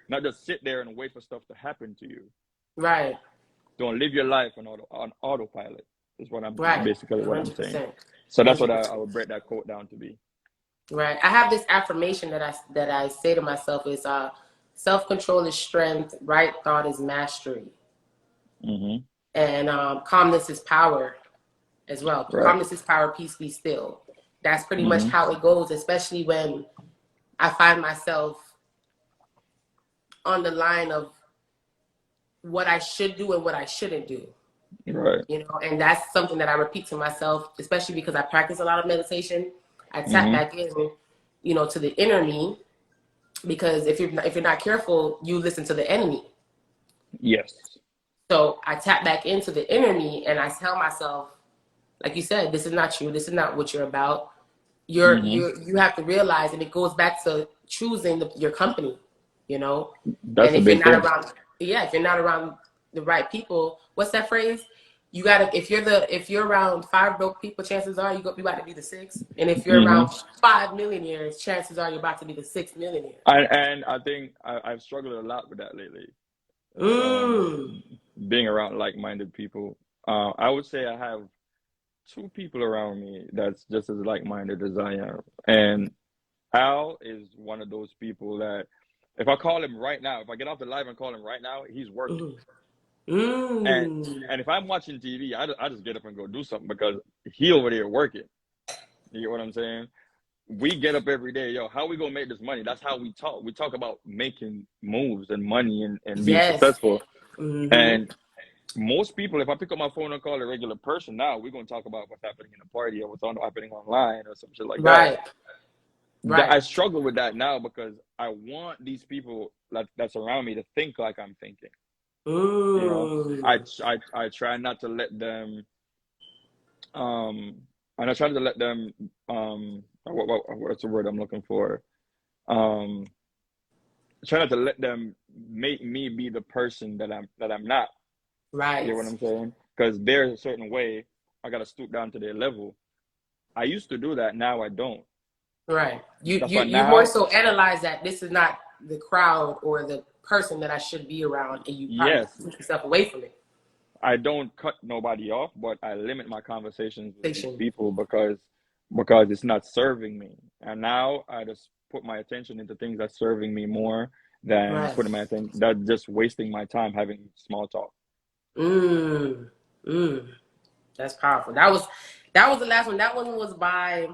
not just sit there and wait for stuff to happen to you. Right. Don't live your life on autopilot. Is what I'm Right. basically what I'm saying. 100%. So that's what I 100%. would break that quote down to be. Right. I have this affirmation that I say to myself is self-control is strength, right thought is mastery, Hmm. and calmness is power as well. Right. Calmness is power, peace be still. That's pretty much Hmm. how it goes, especially when I find myself on the line of what I should do and what I shouldn't do. Right. You know, and that's something that I repeat to myself, especially because I practice a lot of meditation. I tap Hmm. back in, you know, to the inner me, because if you're not careful, you listen to the enemy. Yes. So I tap back into the inner me and I tell myself, like you said, this is not you. This is not what you're about. Hmm. You have to realize, and it goes back to choosing your company, you know. That's And a if you're big not thing. around, yeah, if you're not around the right people, what's that phrase? You gotta if you're around five broke people, chances are you about to be the sixth. And if you're Hmm. around 5 millionaires, chances are you're about to be the sixth millionaire. And I think I've struggled a lot with that lately. Um, Mm. being around like-minded people. I would say I have two people around me that's just as like-minded as I am. And Al is one of those people that if I call him right now, if I get off the live and call him right now, he's working. Mm. And Mm. and if I'm watching TV, I just get up and go do something because he over there working. You get what I'm saying? We get up every day, yo, how we gonna make this money? That's how we talk. We talk about making moves and money and being Yes. successful. Mm-hmm. And most people, if I pick up my phone and call a regular person now, we're gonna talk about what's happening in the party or happening online or some shit like that. Right. Right. I struggle with that now because I want these people that's around me to think like I'm thinking. You know, Mm. I try not to let them um and I try to let them what's the word I'm looking for? Um try not to let them make me be the person that I'm not. You Right. get what I'm saying? Because there's a certain way I gotta stoop down to their level. I used to do that, now I don't. Right. That's why You more now, so analyze that this is not the crowd or the person that I should be around, and you probably yes, keep yourself away from it. I don't cut nobody off, but I limit my conversations with these Station. people it's not serving me. And now I just put my attention into things that's serving me more than Right. putting my attention that's just wasting my time having small talk. Mm. Mm. That's powerful. That was the last one. That one was by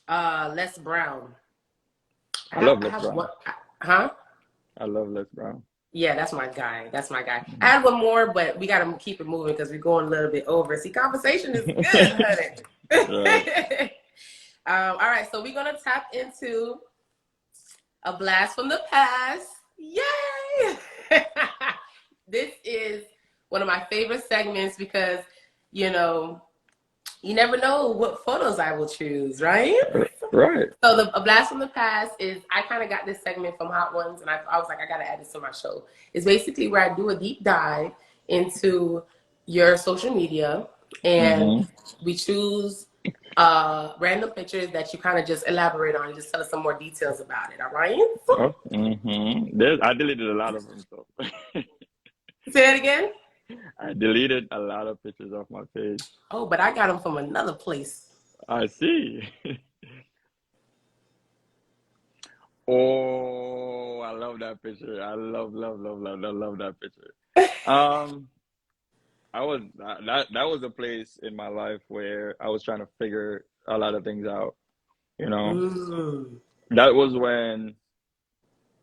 Les Brown. I love I Les have Brown. one. Huh? I love Les Brown. Yeah, that's my guy. That's my guy. I Mhm. had one more, but we got to keep it moving because we're going a little bit over. See, conversation is good, Right. honey. All right, so we're gonna tap into a blast from the past. Yay! This is one of my favorite segments because you know you never know what photos I will choose, right? Right. So a blast from the past is I kind of got this segment from Hot Ones, and I was like, I gotta add this to my show. It's basically where I do a deep dive into your social media, and Hmm. we choose random pictures that you kind of just elaborate on and just tell us some more details about it. All right? Oh, I deleted a lot of them, so Say it again. I deleted a lot of pictures off my page. Oh, but I got them from another place. I see. Oh, I love that picture. I love that picture. Um, that was a place in my life where I was trying to figure a lot of things out, you know. Mm. That was when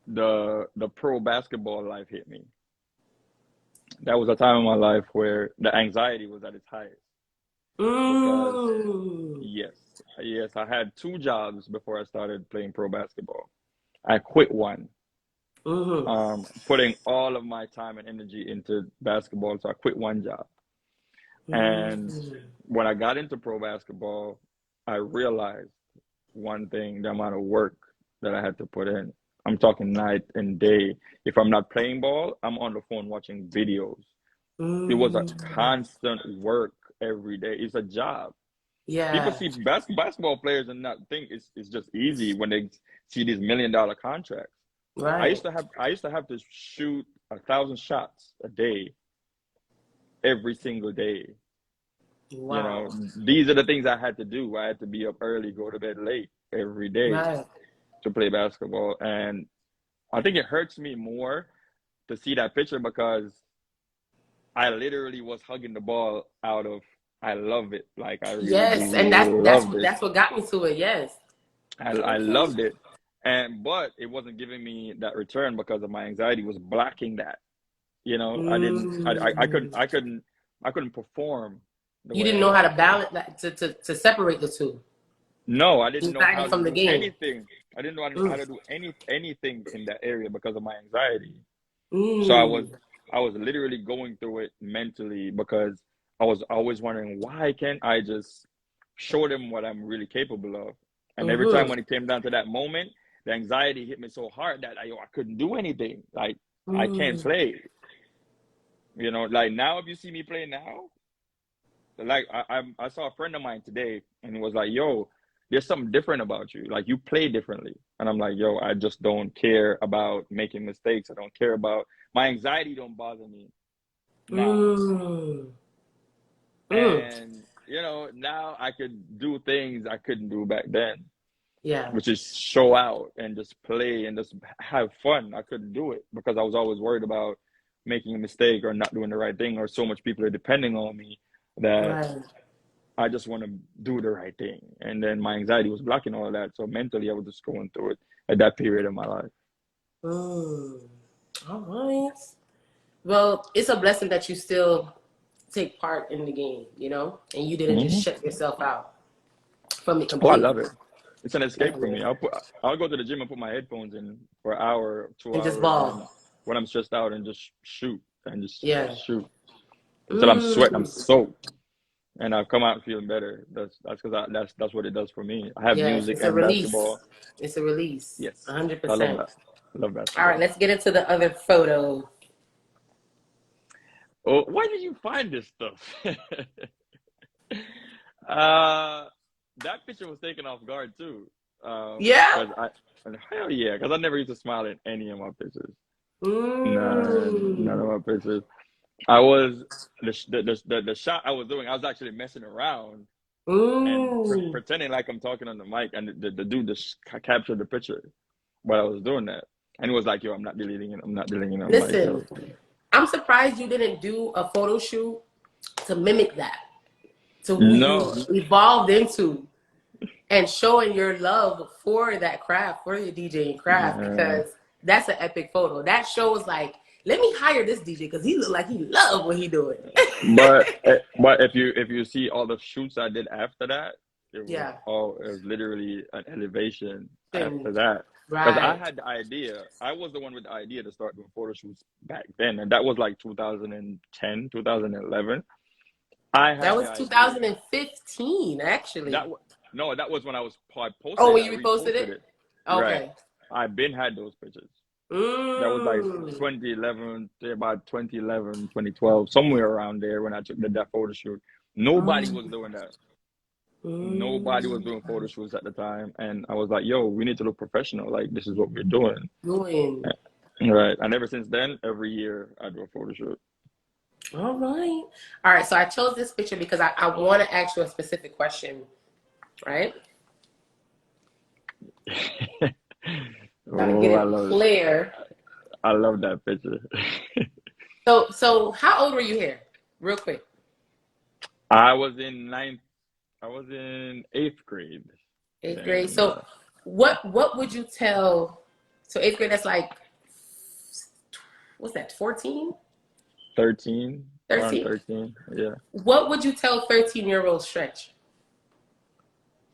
the pro basketball life hit me. That was a time in my life where the anxiety was at its highest because Mm. yes, yes, I had two jobs before I started playing pro basketball. I quit one, Mm-hmm. putting all of my time and energy into basketball, so I quit one job. And Mm. when I got into pro basketball, I realized one thing, the amount of work that I had to put in. I'm talking night and day. If I'm not playing ball, I'm on the phone watching videos. It was a Mm. constant work every day. It's a job. People Yeah. see basketball players and not think it's just easy when they see these $1 million contracts. Right. I used to have to shoot 1,000 shots a day, every single day. You know, Wow. these are the things I had to do. I had to be up early, go to bed late every day Right. to play basketball. And I think it hurts me more to see that picture because I literally was hugging the ball out of I love it. Like I really Yes, and loved it. that's what got me to it. Yes. I Okay. loved it. And but it wasn't giving me that return because of my anxiety was blocking that. You know, I didn't Mm. I couldn't perform the You way didn't I know how to wanted to. balance that to separate the two. No, I didn't know Anxiety how to from the do game. anything. I didn't know how Mm. to do anything in that area because of my anxiety. So Mm. I was literally going through it mentally because I was always wondering why can't I just show them what I'm really capable of? And every time Mm-hmm. when it came down to that moment, the anxiety hit me so hard that I couldn't do anything. Like I can't Mm. play. You know, like now if you see me play now, like I saw a friend of mine today and he was like, "Yo, there's something different about you. Like you play differently." And I'm like, "Yo, I just don't care about making mistakes. I don't care about my anxiety. Don't bother me now." Mm. Mm. And you know, now I could do things I couldn't do back then, Yeah. which is show out and just play and just have fun. I couldn't do it because I was always worried about making a mistake or not doing the right thing, or so much people are depending on me that Right. I just want to do the right thing. And then my anxiety was blocking all of that. So mentally, I was just going through it at that period of my life. Mm. All right. Well, it's a blessing that you still take part in the game, and you didn't just Hmm. shut yourself out from it Oh, I love completely. it. It's an escape for Definitely. me. I'll go to the gym and put my headphones in for an hour, two And just hours ball. when I'm stressed out and just shoot and Yeah. just shoot until I'm sweating, I'm Mm. soaked, and I come out feeling better. That's because that's what it does for me. I have Yes. music It's a and release. basketball. It's a release. Yes, I love 100%. that. I love All right, basketball. let's get into the other photo. Oh, where did you find this stuff? Uh, that picture was taken off guard too. Yeah. Because hell yeah, because I never used to smile in any of my pictures. None of Mm. my pictures. I was the shot I was doing. I was actually messing around and Mm. pretending like I'm talking on the mic, and the dude just captured the picture while I was doing that, and it was like, "Yo, I'm not deleting it. I'm not deleting it." I'm like, Listen, "Yo, I'm surprised you didn't do a photo shoot to mimic that, to who you no, evolved into, and showing your love for that craft, for your DJing craft, yeah." because that's an epic photo. That shows like, let me hire this DJ because he look like he love what he doing. But if you see all the shoots I did after that, Yeah. it was literally an elevation And after that. Because I right. had the idea, I was the one with the idea to start doing photo shoots back then, and that was like 2010, 2011. I That had the was idea. 2015, actually. No, that was when I Oh, posted it. when I you reposted reposted it? it. Right. Okay. I been had those pictures. That was like Mm. 2011, to about 2011, 2012, somewhere around there when I took that photo shoot. Nobody was Mm. doing that. Nobody was Mm. doing photo shoots at the time. And I was like, yo, we need to look professional. Like, this is what we're doing. Doing. Right. And ever since then, every year I do a photo shoot. All right. All right. So I chose this picture because I want to ask you a specific question, right? Got to get Oh, it clear. I love that picture. So how old were you here? Real quick. I was in ninth. I was in eighth grade. Eighth grade. Then So what would you tell, so eighth grade, that's like, what's that, 14? 13, around 13? 13. Yeah. What would you tell 13-year-old Stretch?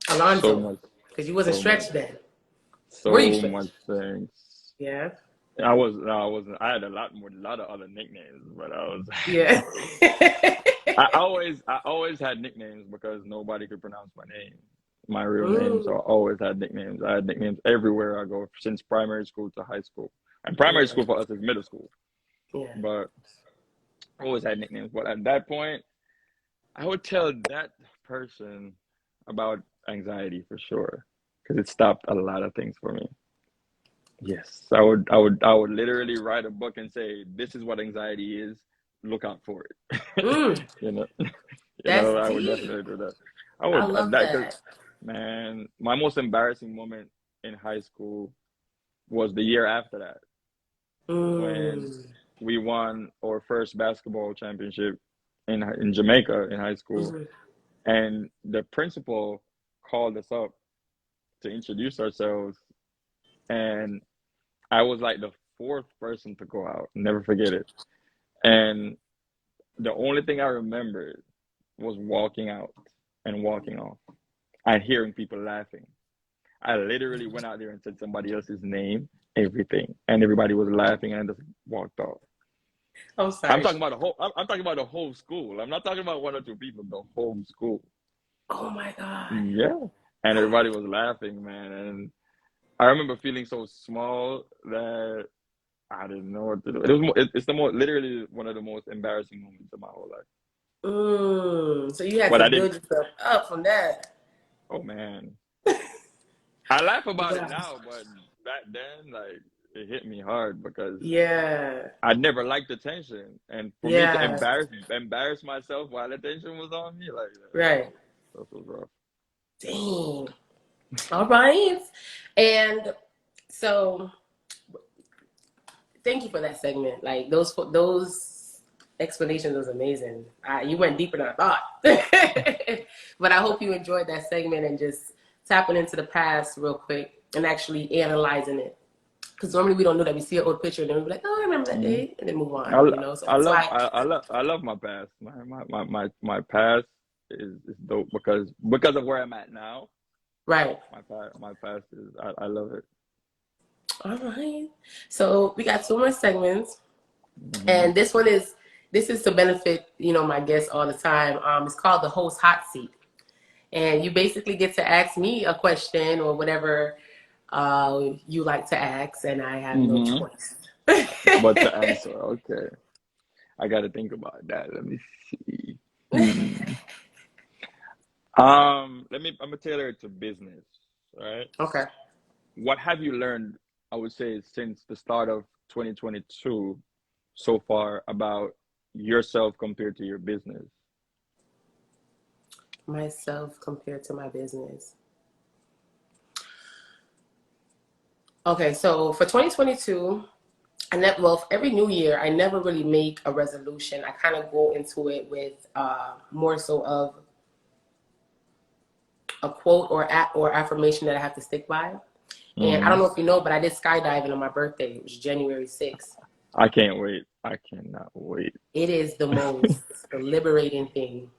So Alonzo. much, Because you wasn't so much, Stretch then. Were you so Stretch? much things. Yeah. I wasn't. I had a lot of other nicknames, but I was. Yeah. I always had nicknames because nobody could pronounce my name, my real name. So I Mm, always had nicknames. I had nicknames everywhere I go, since primary school to high school. And primary yeah. school for us is middle school, Yeah. but I always had nicknames. But at that point, I would tell that person about anxiety for sure, because it stopped a lot of things for me. Yes, I would literally write a book and say, "This is what anxiety is. Look out for it." Mm, You know, that's I would deep. definitely do that. I I would love that because, that. man, my most embarrassing moment in high school was the year after that when Mm, we won our first basketball championship in Jamaica in high school, mhm. and the principal called us up to introduce ourselves, and I was like the fourth person to go out. Never forget it. And the only thing I remembered was walking out and walking off and hearing people laughing. I literally went out there and said somebody else's name, everything, and everybody was laughing, and I just walked off. I'm I'm sorry. talking about the whole. I'm talking about the whole school. I'm not talking about one or two people. The whole school. Oh my God. Yeah, and everybody was laughing, man. And I remember feeling so small that I didn't know what to do. It was it's the most, literally one of the most embarrassing moments of my whole life. So you had But to I didn't. build yourself up from that. Oh man, I laugh about it Wow. now, but back then, like, it hit me hard because Yeah. I never liked attention, and for me to Yeah. embarrass myself while attention was on me, like Right. that was rough. Dang. All right. And so thank you for that segment. Like those explanations was amazing. You went deeper than I thought. But I hope you enjoyed that segment and just tapping into the past real quick and actually analyzing it. Because normally we don't know that. We see an old picture and then we be like, oh, I remember that Hmm. day, and then move on. You know, so that's why. I love my past. My past is dope because of where I'm at now. Right. My past is I love it. All right. So we got two more segments, Hmm. and this is to benefit my guests all the time. It's called the host hot seat, and you basically get to ask me a question or whatever you like to ask, and I have no Hmm. choice. But to answer, okay, I got to think about that. Let me see. Hmm. I'm gonna tailor it to business. All right. Okay. What have you learned, I would say, since the start of 2022 so far about yourself compared to your business? Myself compared to my business. Okay, so for 2022, every new year, I never really make a resolution. I kind of go into it with more so of a quote or affirmation that I have to stick by. And I don't Hmm. know if you know, but I did skydiving on my birthday. It was January 6th. I can't wait. I cannot wait. It is the most liberating thing.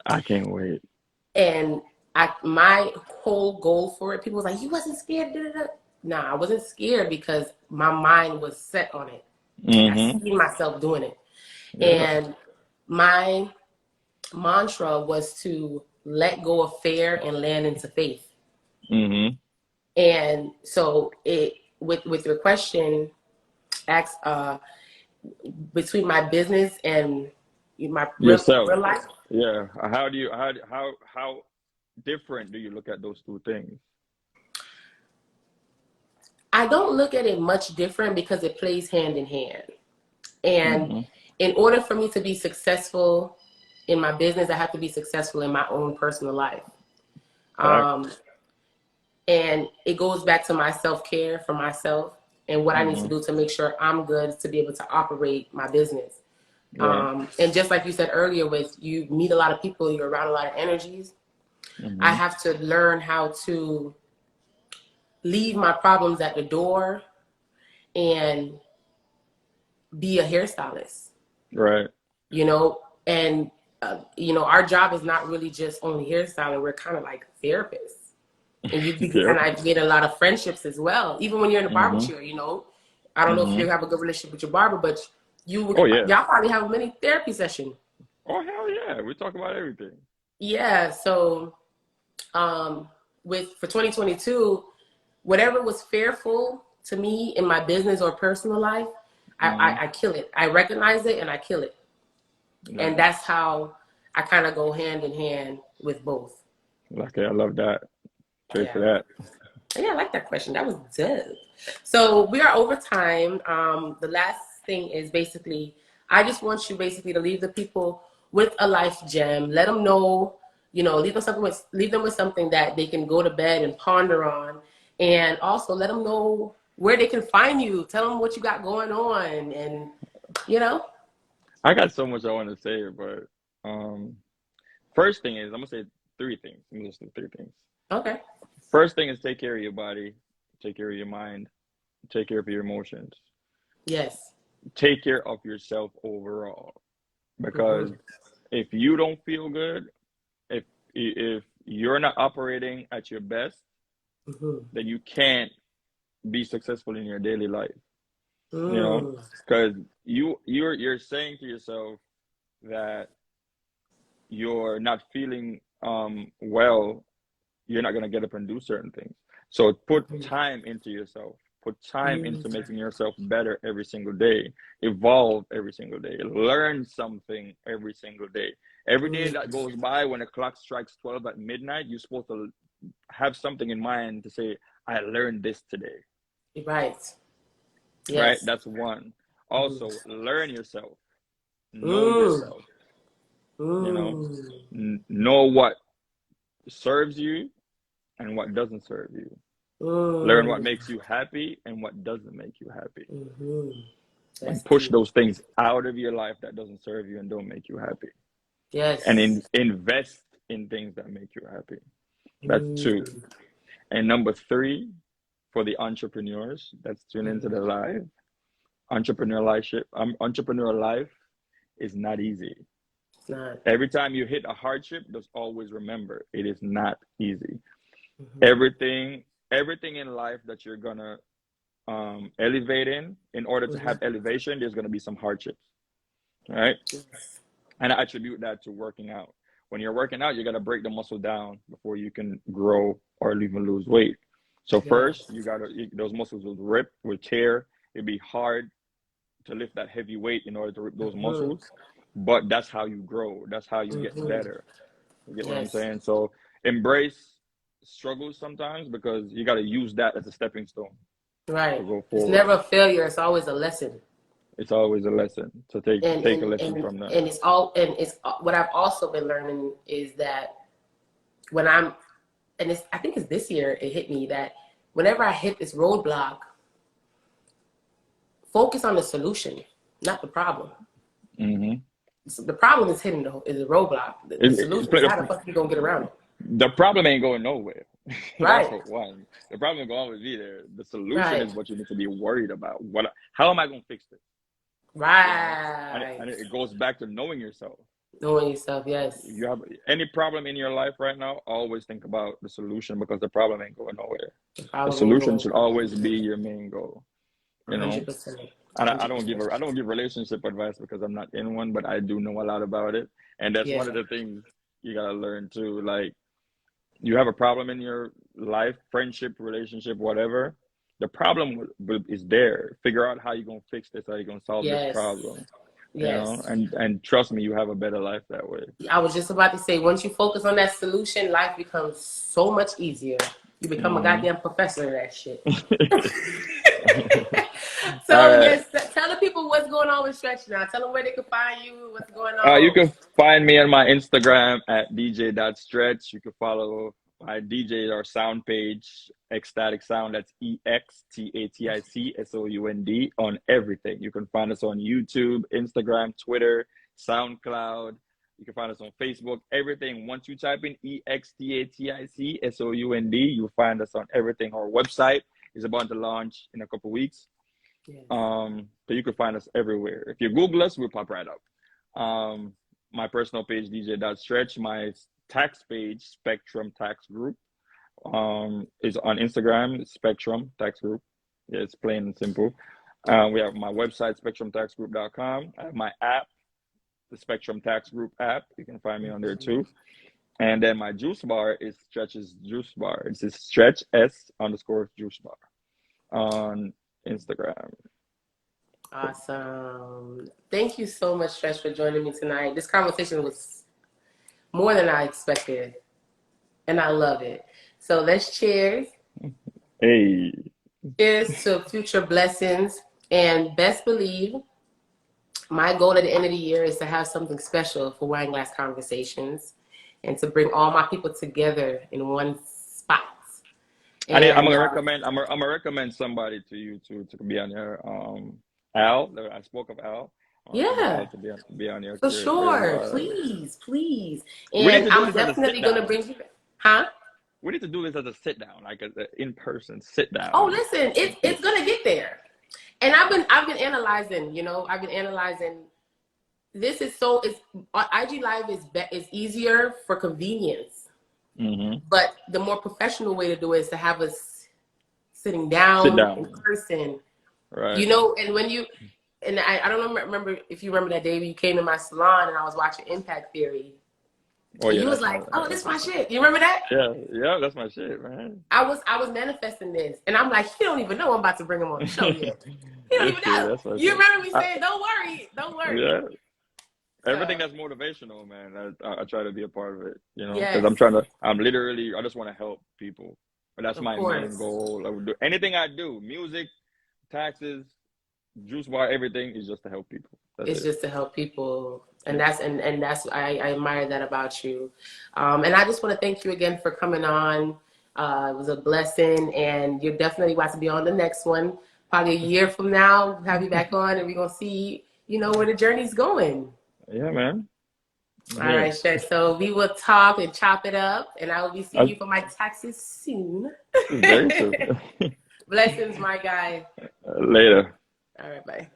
I can't wait. And my whole goal for it, people was like, you wasn't scared, da, da, da. Nah, I wasn't scared because my mind was set on it. I Hmm. see myself doing it. Yeah. And my mantra was to let go of fear and land into faith. Hmm. And so it with your question, ask between my business and my Yourself. real life. Yeah. How do you how different do you look at those two things? I don't look at it much different because it plays hand in hand. And Hmm. in order for me to be successful in my business, I have to be successful in my own personal life. Fact. Um, and it goes back to my self-care for myself and what I need to Hmm. do to make sure I'm good to be able to operate my business. Right. And just like you said earlier, with you meet a lot of people, you're around a lot of energies. I Mm-hmm. have to learn how to leave my problems at the door and be a hairstylist, Right. you know, and our job is not really just only hairstyling. We're kind of like therapists, and Yeah. and I've made a lot of friendships as well. Even when you're in a barber Mm-hmm. chair, I don't know if Mm-hmm. you have a good relationship with your barber, but Oh yeah. y'all probably have a mini therapy session. Oh hell yeah. We talk about everything. Yeah. So, um, for 2022, whatever was fearful to me in my business or personal life, Mm-hmm. I kill it. I recognize it and I kill it. And Nice. that's how I kind of go hand in hand with both. Okay, I love that. Straight to Yeah. that. Yeah, I like that question. That was dope. So we are over time. The last thing is basically, I just want you basically to leave the people with a life gem. Let them know, leave them with something that they can go to bed and ponder on, and also let them know where they can find you. Tell them what you got going on, and you know. I got so much I want to say, but um, first thing is I'm gonna say three things. I'm just do three things. Okay. First thing is take care of your body, take care of your mind, take care of your emotions, Yes. take care of yourself overall. Because Mm-hmm. if you don't feel good, if you're not operating at your best, Mm-hmm. then you can't be successful in your daily life. You know, Mm. because you're saying to yourself that you're not feeling well, you're not gonna get up and do certain things. So put time into yourself. Put time into Mm. making yourself better every single day. Evolve every single day. Learn something every single day. Every day that Mm. goes by, when the clock strikes 12 at midnight, you're supposed to have something in mind to say, I learned this today. Right. Right? Yes. That's one. Mm. Also, learn yourself. Know Mm. yourself. You know, Mm. know what serves you and what doesn't serve you. Learn what Mm. makes you happy and what doesn't make you happy. Mm-hmm. That's And push deep. those things out of your life that doesn't serve you and don't make you happy. And Yes. invest in things that make you happy. That's two. Mm. And number three, for the entrepreneurs that's tuned into the live, entrepreneur life is not easy. It's not. Every time you hit a hardship, just always remember it is not easy. Mm-hmm. Everything, everything in life that you're gonna elevate in order to Mm-hmm. have elevation, there's gonna be some hardships, right? Yes. And I attribute that to working out. When you're working out, you gotta break the muscle down before you can grow or even lose weight. So first, Yes. those muscles will rip, will tear. It'd be hard to lift that heavy weight in order to rip those Mm-hmm. muscles, but that's how you grow. That's how you get Mm-hmm. better. You get what I'm Yes. saying? So embrace struggles sometimes because you got to use that as a stepping stone to Right. go It's forward. never a failure. It's always a lesson. It's always a lesson. So And take a and lesson and from that. and it's what I've also been learning is that when I think it's this year it hit me that whenever I hit this roadblock, focus on the solution, not the problem. Mm-hmm. So the problem is is the roadblock. The solution is how the fuck you gonna get around it. The problem ain't going nowhere. That's Right. for one. The problem will always be there. The solution Right. is what you need to be worried about. How am I going to fix this? You know, Right. and it goes back to knowing yourself. Knowing yourself, If yes. you have any problem in your life right now, always think about the solution because the problem ain't going nowhere. The The problem ain't solution going should always be your main goal. You know, 100%. and I don't give 100%. relationship advice because I'm not in one, but I do know a lot about it, and that's one of Yeah. the things you gotta learn too. Like you have a problem in your life, friendship, relationship, whatever. The problem is there. Figure out how you're gonna fix this, how you're gonna solve this Yes. problem. You know, Yes. and trust me, you have a better life that way. I was just about to say, once you focus on that solution, life becomes so much easier. You become a Hmm. goddamn professor of that shit. All So right. yes, tell the people what's going on with Stretch now. Tell them where they can find you, what's going You on. can find me on my Instagram at dj.stretch. You can follow My DJ, our sound page, Ecstatic Sound. That's EXTATICSOUND on everything. You can find us on YouTube, Instagram, Twitter, SoundCloud. You can find us on Facebook, everything. Once you type in EXTATICSOUND, you'll find us on everything. Our website is about to launch in a couple weeks. Yes. So you can find us everywhere. If you Google us, we'll pop right up. My personal page, DJ.Stretch. My tax page, Spectrum Tax Group, is on Instagram, Spectrum Tax Group. Yeah, it's plain and simple. We have my website, spectrumtaxgroup.com. I have my app, the Spectrum Tax Group app. You can find me on there too. And then my juice bar is Stretch's Juice Bar. It's Stretch S_Juice Bar on Instagram. Awesome. Thank you so much, Stretch, for joining me tonight. This conversation was more than I expected, and I love it. So let's cheers. Hey. Cheers to future blessings. And best believe, my goal at the end of the year is to have something special for Wine Glass Conversations and to bring all my people together in one spot. And, I'm gonna recommend somebody to you to be on your Al. I spoke of Al. Yeah, to be on your for sure. Please. And I'm definitely gonna bring you. Huh? We need to do this as a sit down, like an in-person sit down. Oh, listen, it's gonna get there. And I've been analyzing. I've been analyzing. This is IG Live is easier for convenience, but the more professional way to do it is to have us sitting down in person. Right. And when you I don't remember if you remember that day when you came to my salon and I was watching Impact Theory. Oh, yeah, you was like, "Oh, this is my shit." You remember that? Yeah, that's my shit, man. I was manifesting this, and I'm like, he don't even know I'm about to bring him on the show yet. He don't even know. You remember me saying, "Don't worry." Yeah. Everything that's motivational, man. I try to be a part of it, because yes. I just want to help people. But that's my main goal. I would do anything I do, music, taxes, juice bar, everything is just to help people. It's just to help people. And that's I admire that about you. And I just want to thank you again for coming on. It was a blessing, and you're definitely about to be on the next one. Probably a year from now, we'll have you back on, and we're gonna see, where the journey's going. Yeah, man. All right, Stretch. So we will talk and chop it up, and I will be seeing you for my taxes soon. Very soon. Blessings, my guy. Later. All right, bye.